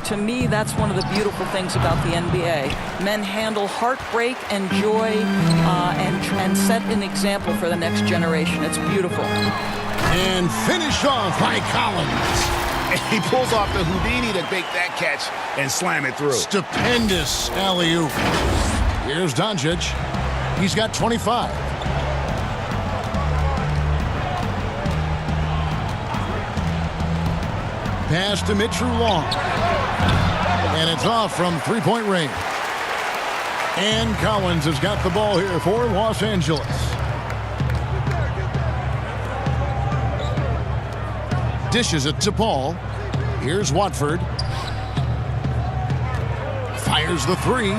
To me, that's one of the beautiful things about the NBA. Men handle heartbreak and joy and set an example for the next generation. It's beautiful. And finished off by Collins. He pulls off the Houdini to make that catch and slam it through. Stupendous alley-oop. Here's Doncic. He's got 25. Pass to Mitchell Long. And it's off from three-point range. And Collins has got the ball here for Los Angeles. Dishes it to Paul. Here's Watford. Fires the three.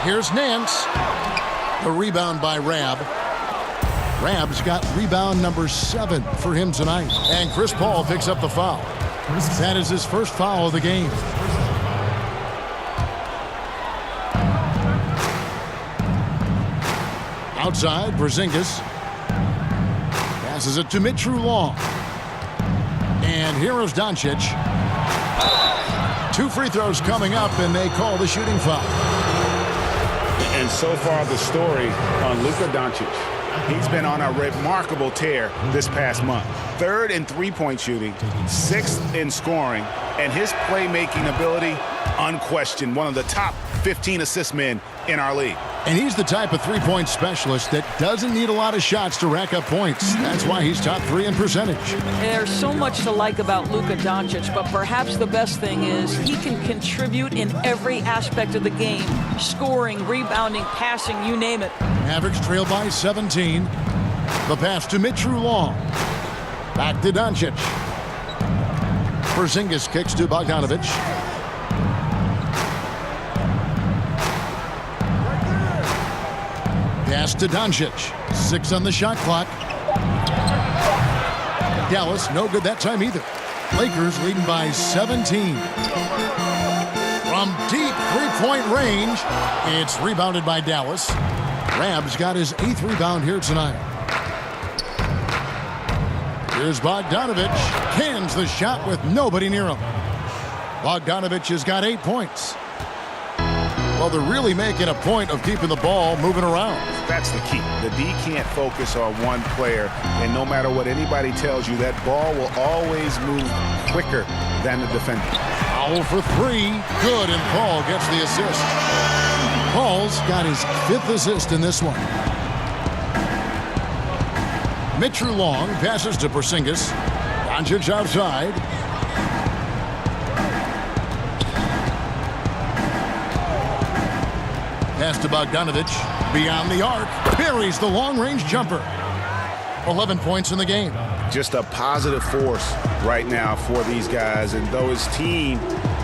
Here's Nance. The rebound by Rab. Rab's got rebound number 7 for him tonight. And Chris Paul picks up the foul. That is his first foul of the game. Outside, Porzingis. Passes it to Mitru Long. And here is Doncic. 2 free throws coming up, and they call the shooting foul. And so far, the story on Luka Doncic. He's been on a remarkable tear this past month. 3rd in three-point shooting, 6th in scoring, and his playmaking ability, unquestioned, one of the top 15 assist men in our league. And he's the type of three-point specialist that doesn't need a lot of shots to rack up points. That's why he's top 3 in percentage. There's so much to like about Luka Doncic, but perhaps the best thing is he can contribute in every aspect of the game. Scoring, rebounding, passing, you name it. Mavericks trail by 17. The pass to Mitru Long. Back to Doncic. Porzingis kicks to Bogdanovic. Pass to Doncic. 6 on the shot clock. Dallas, no good that time either. Lakers leading by 17. From deep three-point range, it's rebounded by Dallas. Rab's got his 8th rebound here tonight. Here's Bogdanovic. Cans the shot with nobody near him. Bogdanovic has got 8 points. Well, they're really making a point of keeping the ball moving around. That's the key. The D can't focus on one player, and no matter what anybody tells you, that ball will always move quicker than the defender. Foul for 3. Good, and Paul gets the assist. Paul's got his 5th assist in this one. Mitru Long passes to Porzingis. Doncic outside. Pass to Bogdanovic. Beyond the arc. Buries the long-range jumper. 11 points in the game. Just a positive force right now for these guys. And though his team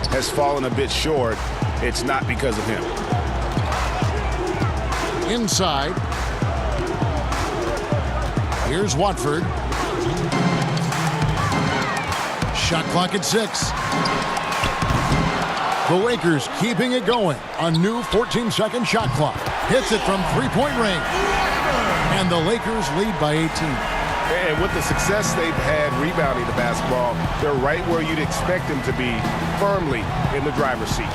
has fallen a bit short, it's not because of him. Inside. Here's Watford. Shot clock at 6. The Lakers keeping it going. A new 14-second shot clock. Hits it from three-point range. And the Lakers lead by 18. And with the success they've had rebounding the basketball, they're right where you'd expect them to be, firmly in the driver's seat.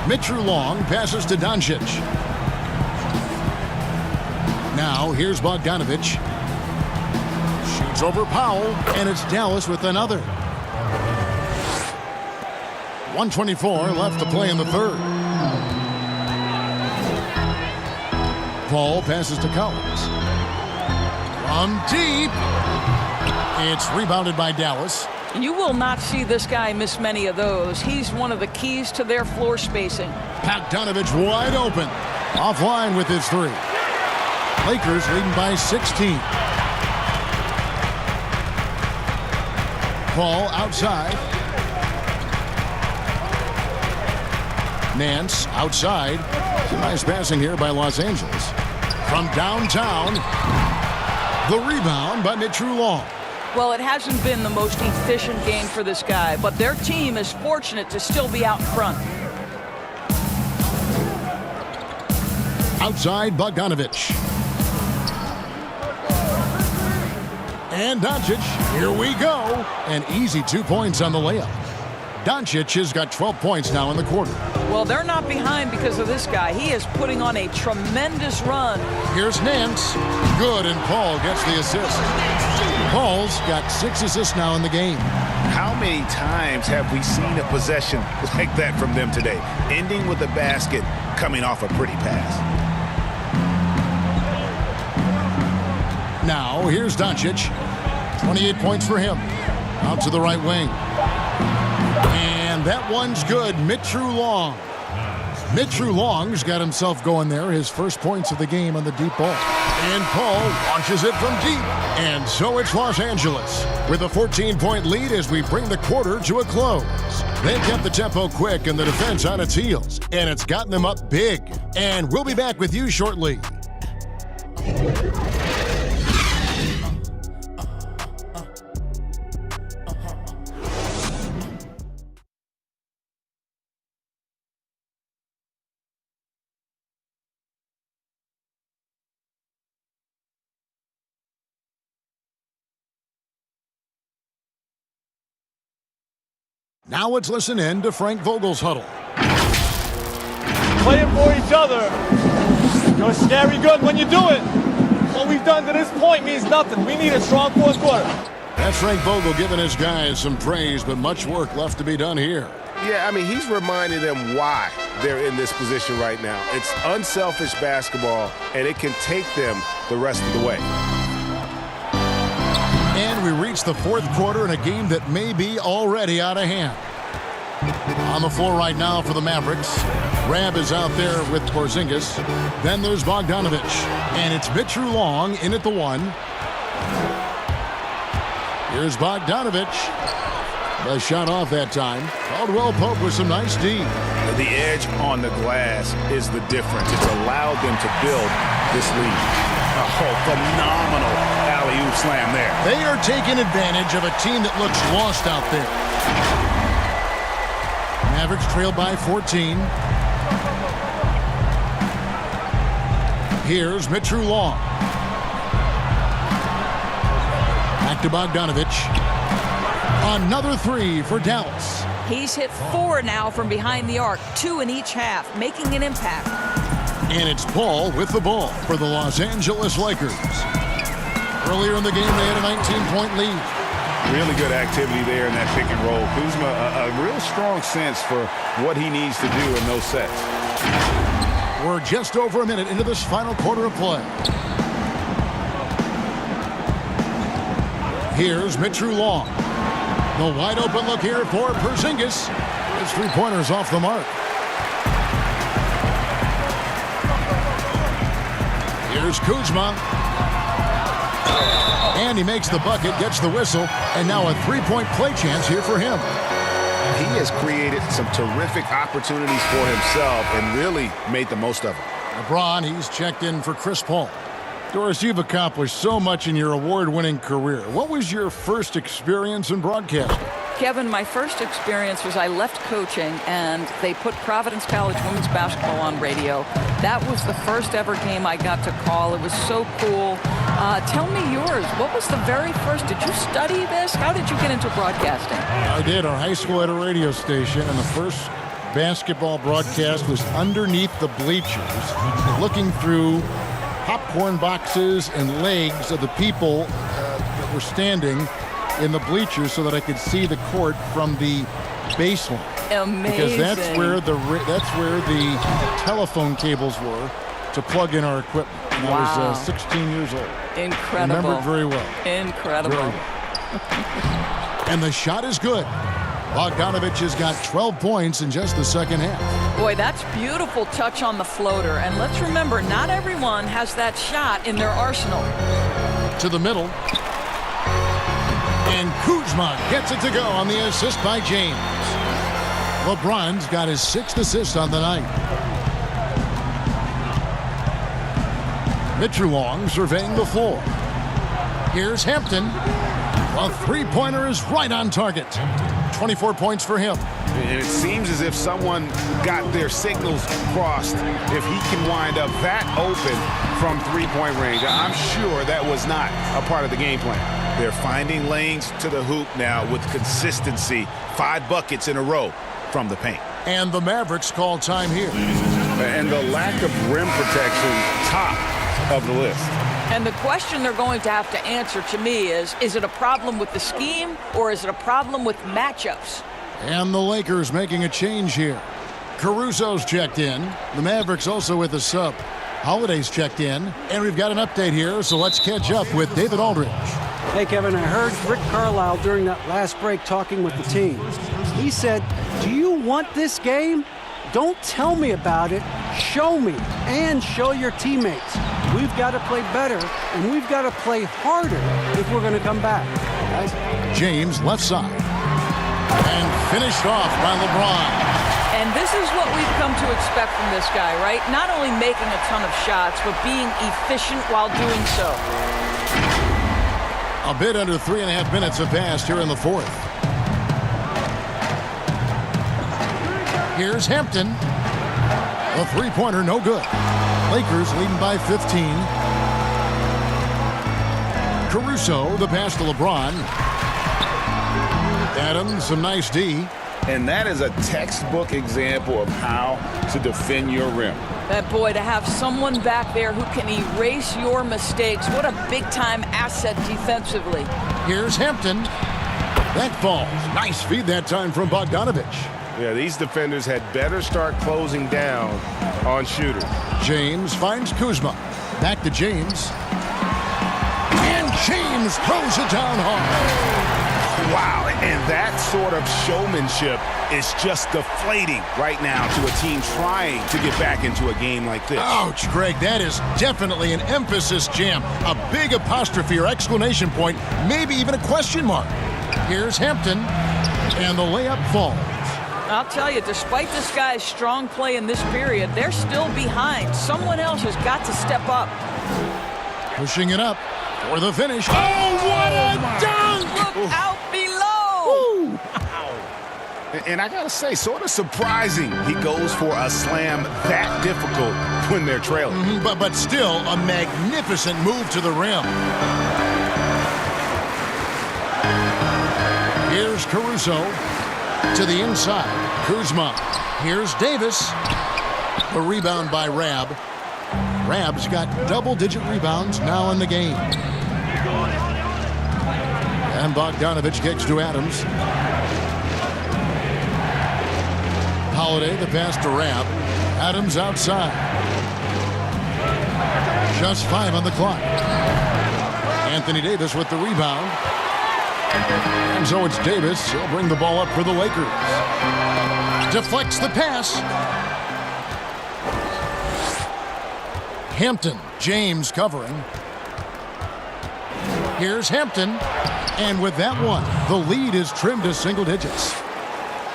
Mitru Long passes to Doncic. Now here's Bogdanovic. Shoots over Powell, and it's Dallas with another. 1:24 left to play in the 3rd. Paul passes to Collins. From deep. It's rebounded by Dallas. You will not see this guy miss many of those. He's one of the keys to their floor spacing. Bogdanovic wide open. Offline with his 3. Lakers leading by 16. Paul outside. Nance outside. Some nice passing here by Los Angeles. From downtown, the rebound by Mitru Long. Well, it hasn't been the most efficient game for this guy, but their team is fortunate to still be out front. Outside, Bogdanovic. And Doncic, here we go. An easy 2 points on the layup. Doncic has got 12 points now in the quarter. Well, they're not behind because of this guy. He is putting on a tremendous run. Here's Nance. Good, and Paul gets the assist. Paul's got 6 assists now in the game. How many times have we seen a possession like that from them today, ending with a basket coming off a pretty pass? Now, here's Doncic. 28 points for him. Out to the right wing. And that one's good. Mitru Long. Mitru Long's got himself going there. His first points of the game on the deep ball. And Paul launches it from deep. And so it's Los Angeles with a 14-point lead as we bring the quarter to a close. They've kept the tempo quick and the defense on its heels, and it's gotten them up big. And we'll be back with you shortly. Now let's listen in to Frank Vogel's huddle. Playing for each other. You're scary good when you do it. What we've done to this point means nothing. We need a strong fourth quarter. That's Frank Vogel giving his guys some praise, but much work left to be done here. Yeah, I mean, he's reminding them why they're in this position right now. It's unselfish basketball, and it can take them the rest of the way. And we reach the fourth quarter in a game that may be already out of hand. On the floor right now for the Mavericks. Rab is out there with Porzingis. Then there's Bogdanovich. And it's Mitchell Long in at the 1. Here's Bogdanovich. The shot off that time. Caldwell Pope with some nice D. The edge on the glass is the difference. It's allowed them to build this lead. Oh, phenomenal alley-oop slam there. They are taking advantage of a team that looks lost out there. Mavericks trail by 14. Here's Mitchell Long. Back to Bogdanovich. Another 3 for Dallas. He's hit 4 now from behind the arc, 2 in each half, making an impact. And it's Paul with the ball for the Los Angeles Lakers. Earlier in the game, they had a 19-point lead. Really good activity there in that pick and roll. Kuzma, a real strong sense for what he needs to do in those sets. We're just over a minute into this final quarter of play. Here's Mitchell Long. The wide open look here for Porzingis. His three-pointers off the mark. Here's Kuzma. And he makes the bucket, gets the whistle, and now a three-point play chance here for him. He has created some terrific opportunities for himself and really made the most of them. LeBron, he's checked in for Chris Paul. Doris, you've accomplished so much in your award-winning career. What was your first experience in broadcasting? Kevin, my first experience was I left coaching and they put Providence College women's basketball on radio. That was the first ever game I got to call. It was so cool. Tell me yours. What was the very first? Did you study this? How did you get into broadcasting? I did. Our high school had a radio station, and the first basketball broadcast was underneath the bleachers, looking through popcorn boxes and legs of the people that were standing in the bleachers so that I could see the court from the baseline. Amazing. Because that's where the telephone cables were to plug in our equipment. And wow. I was 16 years old. Incredible. Remember it very well. Incredible. Very well. And the shot is good. Bogdanovich has got 12 points in just the second half. Boy, that's beautiful touch on the floater. And let's remember, not everyone has that shot in their arsenal. To the middle. And Kuzma gets it to go on the assist by James. LeBron's got his 6th assist on the night. Mitchell Long surveying the floor. Here's Hampton. A three-pointer is right on target. 24 points for him. And it seems as if someone got their signals crossed if he can wind up that open from three-point range. I'm sure that was not a part of the game plan. They're finding lanes to the hoop now with consistency. 5 buckets in a row from the paint. And the Mavericks call time here. And the lack of rim protection, top of the list. And the question they're going to have to answer to me is it a problem with the scheme or is it a problem with matchups? And the Lakers making a change here. Caruso's checked in. The Mavericks also with a sub. Holiday's checked in. And we've got an update here, so let's catch up with David Aldridge. Hey, Kevin, I heard Rick Carlisle during that last break talking with the team. He said, do you want this game? Don't tell me about it. Show me and show your teammates. We've got to play better, and we've got to play harder if we're going to come back. James left side. And finished off by LeBron. And this is what we've come to expect from this guy, right? Not only making a ton of shots, but being efficient while doing so. A bit under 3.5 minutes have passed here in the fourth. Here's Hampton. A three-pointer, no good. Lakers leading by 15. Caruso, the pass to LeBron. Adams, some nice D. And that is a textbook example of how to defend your rim. That boy, to have someone back there who can erase your mistakes. What a big-time asset defensively. Here's Hampton. That falls. Nice feed that time from Bogdanovich. Yeah, these defenders had better start closing down on shooters. James finds Kuzma. Back to James. And James throws it down hard. Wow, and that sort of showmanship is just deflating right now to a team trying to get back into a game like this. Ouch, Greg, that is definitely an emphasis jam. A big apostrophe or exclamation point, maybe even a question mark. Here's Hampton, and the layup falls. I'll tell you, despite this guy's strong play in this period, they're still behind. Someone else has got to step up. Pushing it up for the finish. Oh, what a dunk! Look out below! And I gotta say, sort of surprising he goes for a slam that difficult when they're trailing. But still a magnificent move to the rim. Here's Caruso to the inside. Kuzma. Here's Davis. The rebound by Rab. Rab's got double-digit rebounds now in the game. And Bogdanovich kicks to Adams. Holiday, the pass to Rab. Adams outside. Just 5 on the clock. Anthony Davis with the rebound. And so it's Davis. He'll bring the ball up for the Lakers. Deflects the pass. Hampton. James covering. Here's Hampton. And with that one, the lead is trimmed to single digits.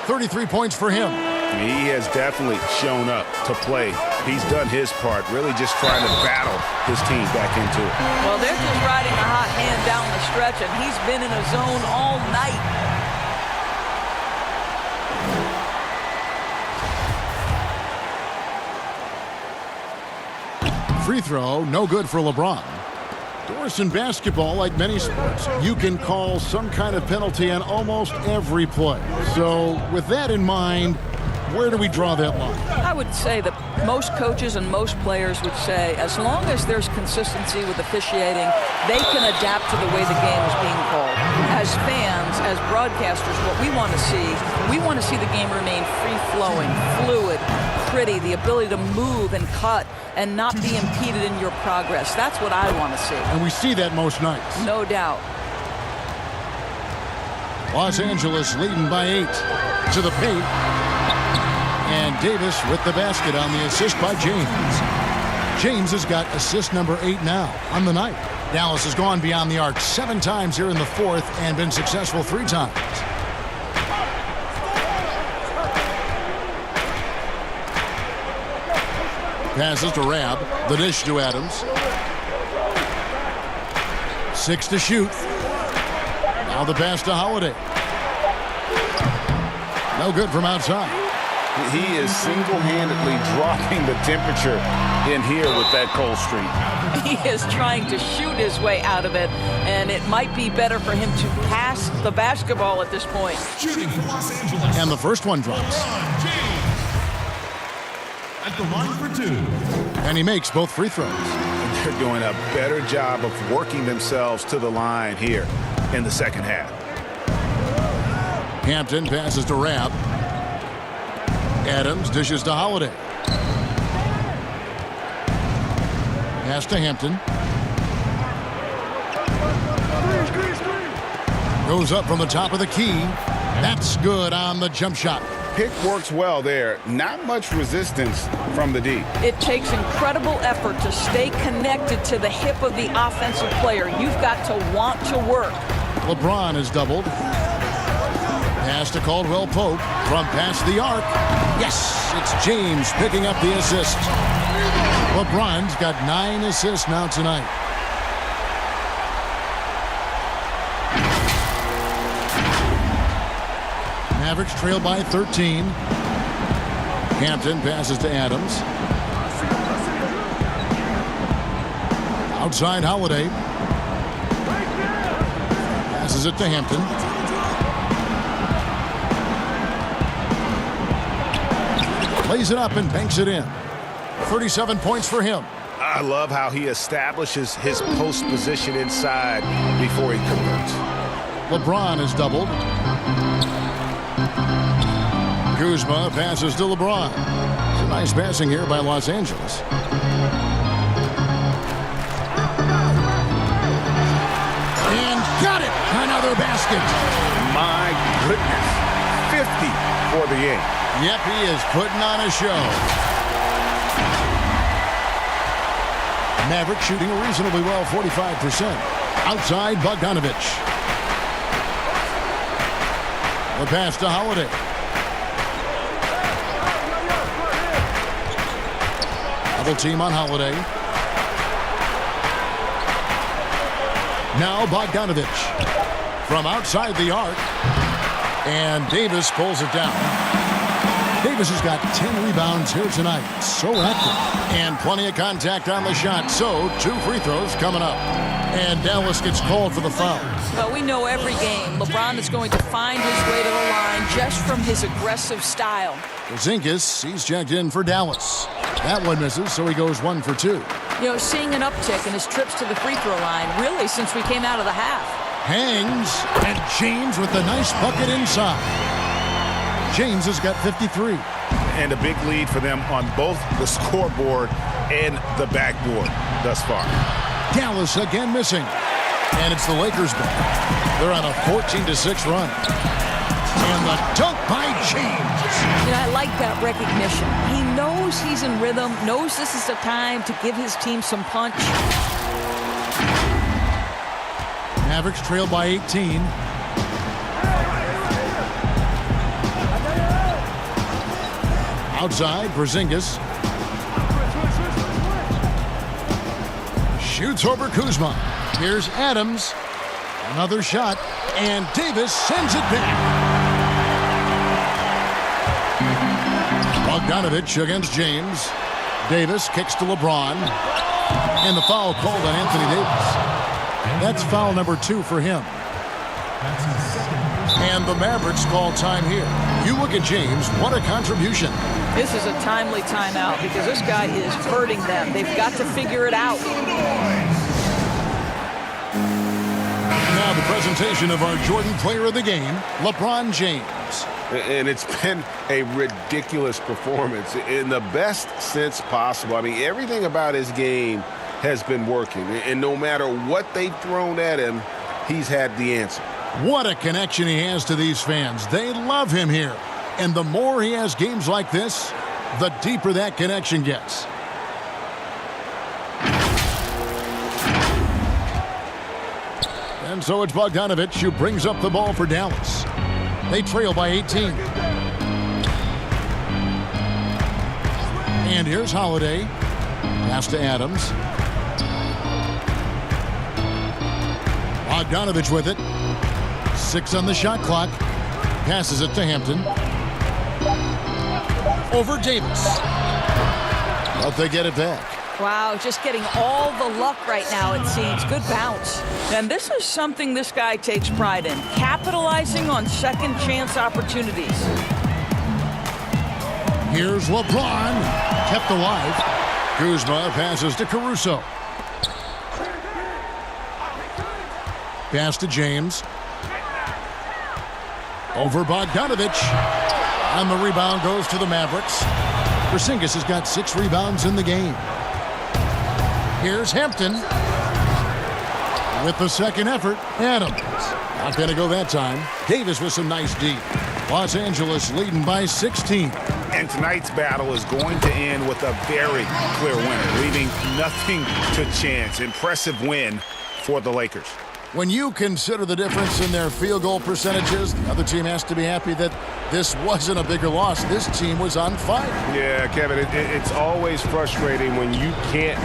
33 points for him. He has definitely shown up to play. He's done his part, really just trying to battle his team back into it. Well, they're just riding a hot hand down the stretch, and he's been in a zone all night. Free throw, no good for LeBron. Doris, in basketball, like many sports, you can call some kind of penalty on almost every play. So with that in mind, where do we draw that line? I would say that most coaches and most players would say as long as there's consistency with officiating, they can adapt to the way the game is being called. As fans, as broadcasters, what we want to see the game remain free-flowing, fluid, pretty, the ability to move and cut and not be impeded in your progress. That's what I want to see. And we see that most nights. No doubt. Los Angeles leading by 8 to the paint. And Davis with the basket on the assist by James. James has got assist number 8 now on the night. Dallas has gone beyond the arc 7 times here in the fourth and been successful 3 times. Passes to Rab. The dish to Adams. 6 to shoot. Now the pass to Holiday. No good from outside. He is single-handedly dropping the temperature in here with that cold streak. He is trying to shoot his way out of it, and it might be better for him to pass the basketball at this point. Shooting for Los Angeles. And the first one drops. At the line for 2. And he makes both free throws. They're doing a better job of working themselves to the line here in the second half. Hampton passes to Rab. Adams dishes to Holiday. Pass to Hampton. Goes up from the top of the key. That's good on the jump shot. Pick works well there. Not much resistance from the D. It takes incredible effort to stay connected to the hip of the offensive player. You've got to want to work. LeBron is doubled. Pass to Caldwell Pope from past the arc. Yes, it's James picking up the assist. LeBron's got 9 assists now tonight. Mavericks trail by 13. Hampton passes to Adams. Outside Holiday. Passes it to Hampton. Lays it up and banks it in. 37 points for him. I love how he establishes his post position inside before he converts. LeBron is doubled. Kuzma passes to LeBron. It's a nice passing here by Los Angeles. And got it! Another basket. My goodness. 50 for the game. Yep, he is putting on a show. Maverick shooting reasonably well, 45%. Outside Bogdanovich. The pass to Holiday. Double team on Holiday. Now Bogdanovich from outside the arc. And Davis pulls it down. Davis has got 10 rebounds here tonight. So active. And plenty of contact on the shot. So 2 free throws coming up. And Dallas gets called for the foul. Well, we know every game LeBron is going to find his way to the line just from his aggressive style. Porzingis, he's checked in for Dallas. That one misses, so he goes 1 for 2. You know, seeing an uptick in his trips to the free throw line really since we came out of the half. Hangs, and James with the nice bucket inside. James has got 53. And a big lead for them on both the scoreboard and the backboard thus far. Dallas again missing. And it's the Lakers ball. They're on a 14-6 run. And the dunk by James. You know, I like that recognition. He knows he's in rhythm, knows this is the time to give his team some punch. Mavericks trail by 18. Outside, Porzingis. Shoots over Kuzma. Here's Adams. Another shot. And Davis sends it back. Bogdanovich against James. Davis kicks to LeBron. And the foul called on Anthony Davis. That's foul number 2 for him. And the Mavericks call time here. You look at James, what a contribution. This is a timely timeout because this guy is hurting them. They've got to figure it out. Now the presentation of our Jordan Player of the Game, LeBron James. And it's been a ridiculous performance in the best sense possible. I mean, everything about his game has been working. And no matter what they've thrown at him, he's had the answer. What a connection he has to these fans. They love him here. And the more he has games like this, the deeper that connection gets. And so it's Bogdanovich who brings up the ball for Dallas. They trail by 18. And here's Holiday. Pass to Adams. Bogdanovich with it. 6 on the shot clock. Passes it to Hampton. Over Davis. But they get it back. Wow, just getting all the luck right now, it seems. Good bounce. And this is something this guy takes pride in, capitalizing on second chance opportunities. Here's LeBron, kept alive. Kuzma passes to Caruso. Pass to James. Over Bogdanovich. And the rebound goes to the Mavericks. Porzingis has got 6 rebounds in the game. Here's Hampton. With the second effort, Adams. Not going to go that time. Davis with some nice D. Los Angeles leading by 16. And tonight's battle is going to end with a very clear winner, leaving nothing to chance. Impressive win for the Lakers. When you consider the difference in their field goal percentages, the other team has to be happy that this wasn't a bigger loss. This team was on fire. Yeah, Kevin, it's always frustrating when you can't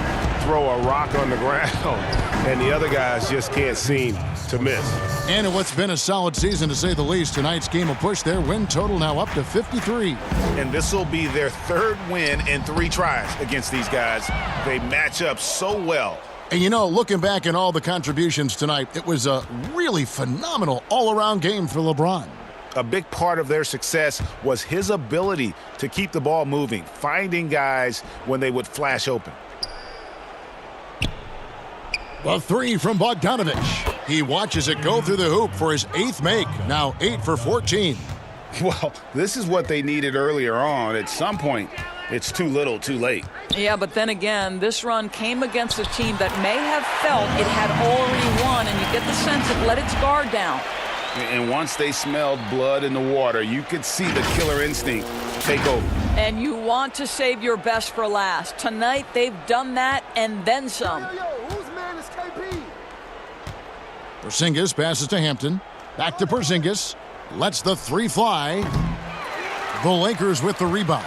throw a rock on the ground and the other guys just can't seem to miss. And in what's been a solid season, to say the least, tonight's game will push their win total now up to 53. And this will be their third win in 3 tries against these guys. They match up so well. And you know, looking back at all the contributions tonight, it was a really phenomenal all-around game for LeBron. A big part of their success was his ability to keep the ball moving, finding guys when they would flash open. The 3 from Bogdanovich. He watches it go through the hoop for his 8th make. Now 8 for 14. Well, this is what they needed earlier on. At some point, it's too little, too late. Yeah, but then again, this run came against a team that may have felt it had already won, and you get the sense it let its guard down. And once they smelled blood in the water, you could see the killer instinct take over. And you want to save your best for last. Tonight, they've done that and then some. Porzingis passes to Hampton. Back to Porzingis. Lets the 3 fly. The Lakers with the rebound.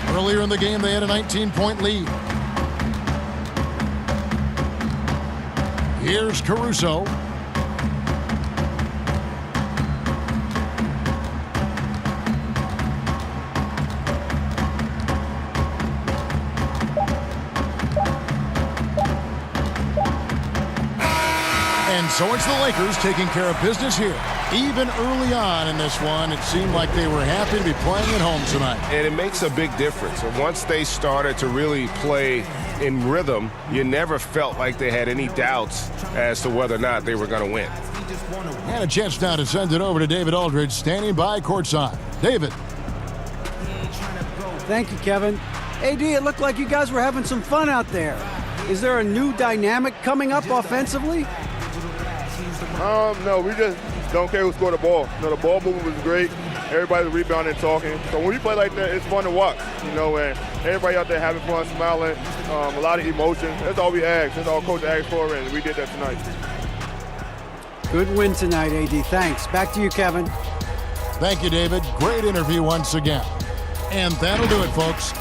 Earlier in the game, they had a 19-point lead. Here's Caruso. And so it's the Lakers taking care of business here. Even early on in this one, it seemed like they were happy to be playing at home tonight. And it makes a big difference. And once they started to really play in rhythm, you never felt like they had any doubts as to whether or not they were going to win. And a chance now to send it over to David Aldridge, standing by courtside. David. Thank you, Kevin. AD, it looked like you guys were having some fun out there. Is there a new dynamic coming up offensively? No, we just don't care who scored the ball. You know, the ball movement was great. Everybody's rebounding and talking. So when we play like that, it's fun to watch, you know, and everybody out there having fun, smiling, a lot of emotion. That's all we asked. That's all Coach asked for, and we did that tonight. Good win tonight, AD. Thanks. Back to you, Kevin. Thank you, David. Great interview once again. And that'll do it, folks.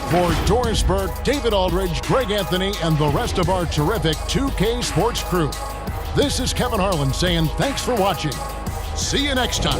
For Doris Burke, David Aldridge, Greg Anthony, and the rest of our terrific 2K Sports crew, this is Kevin Harlan saying thanks for watching. See you next time.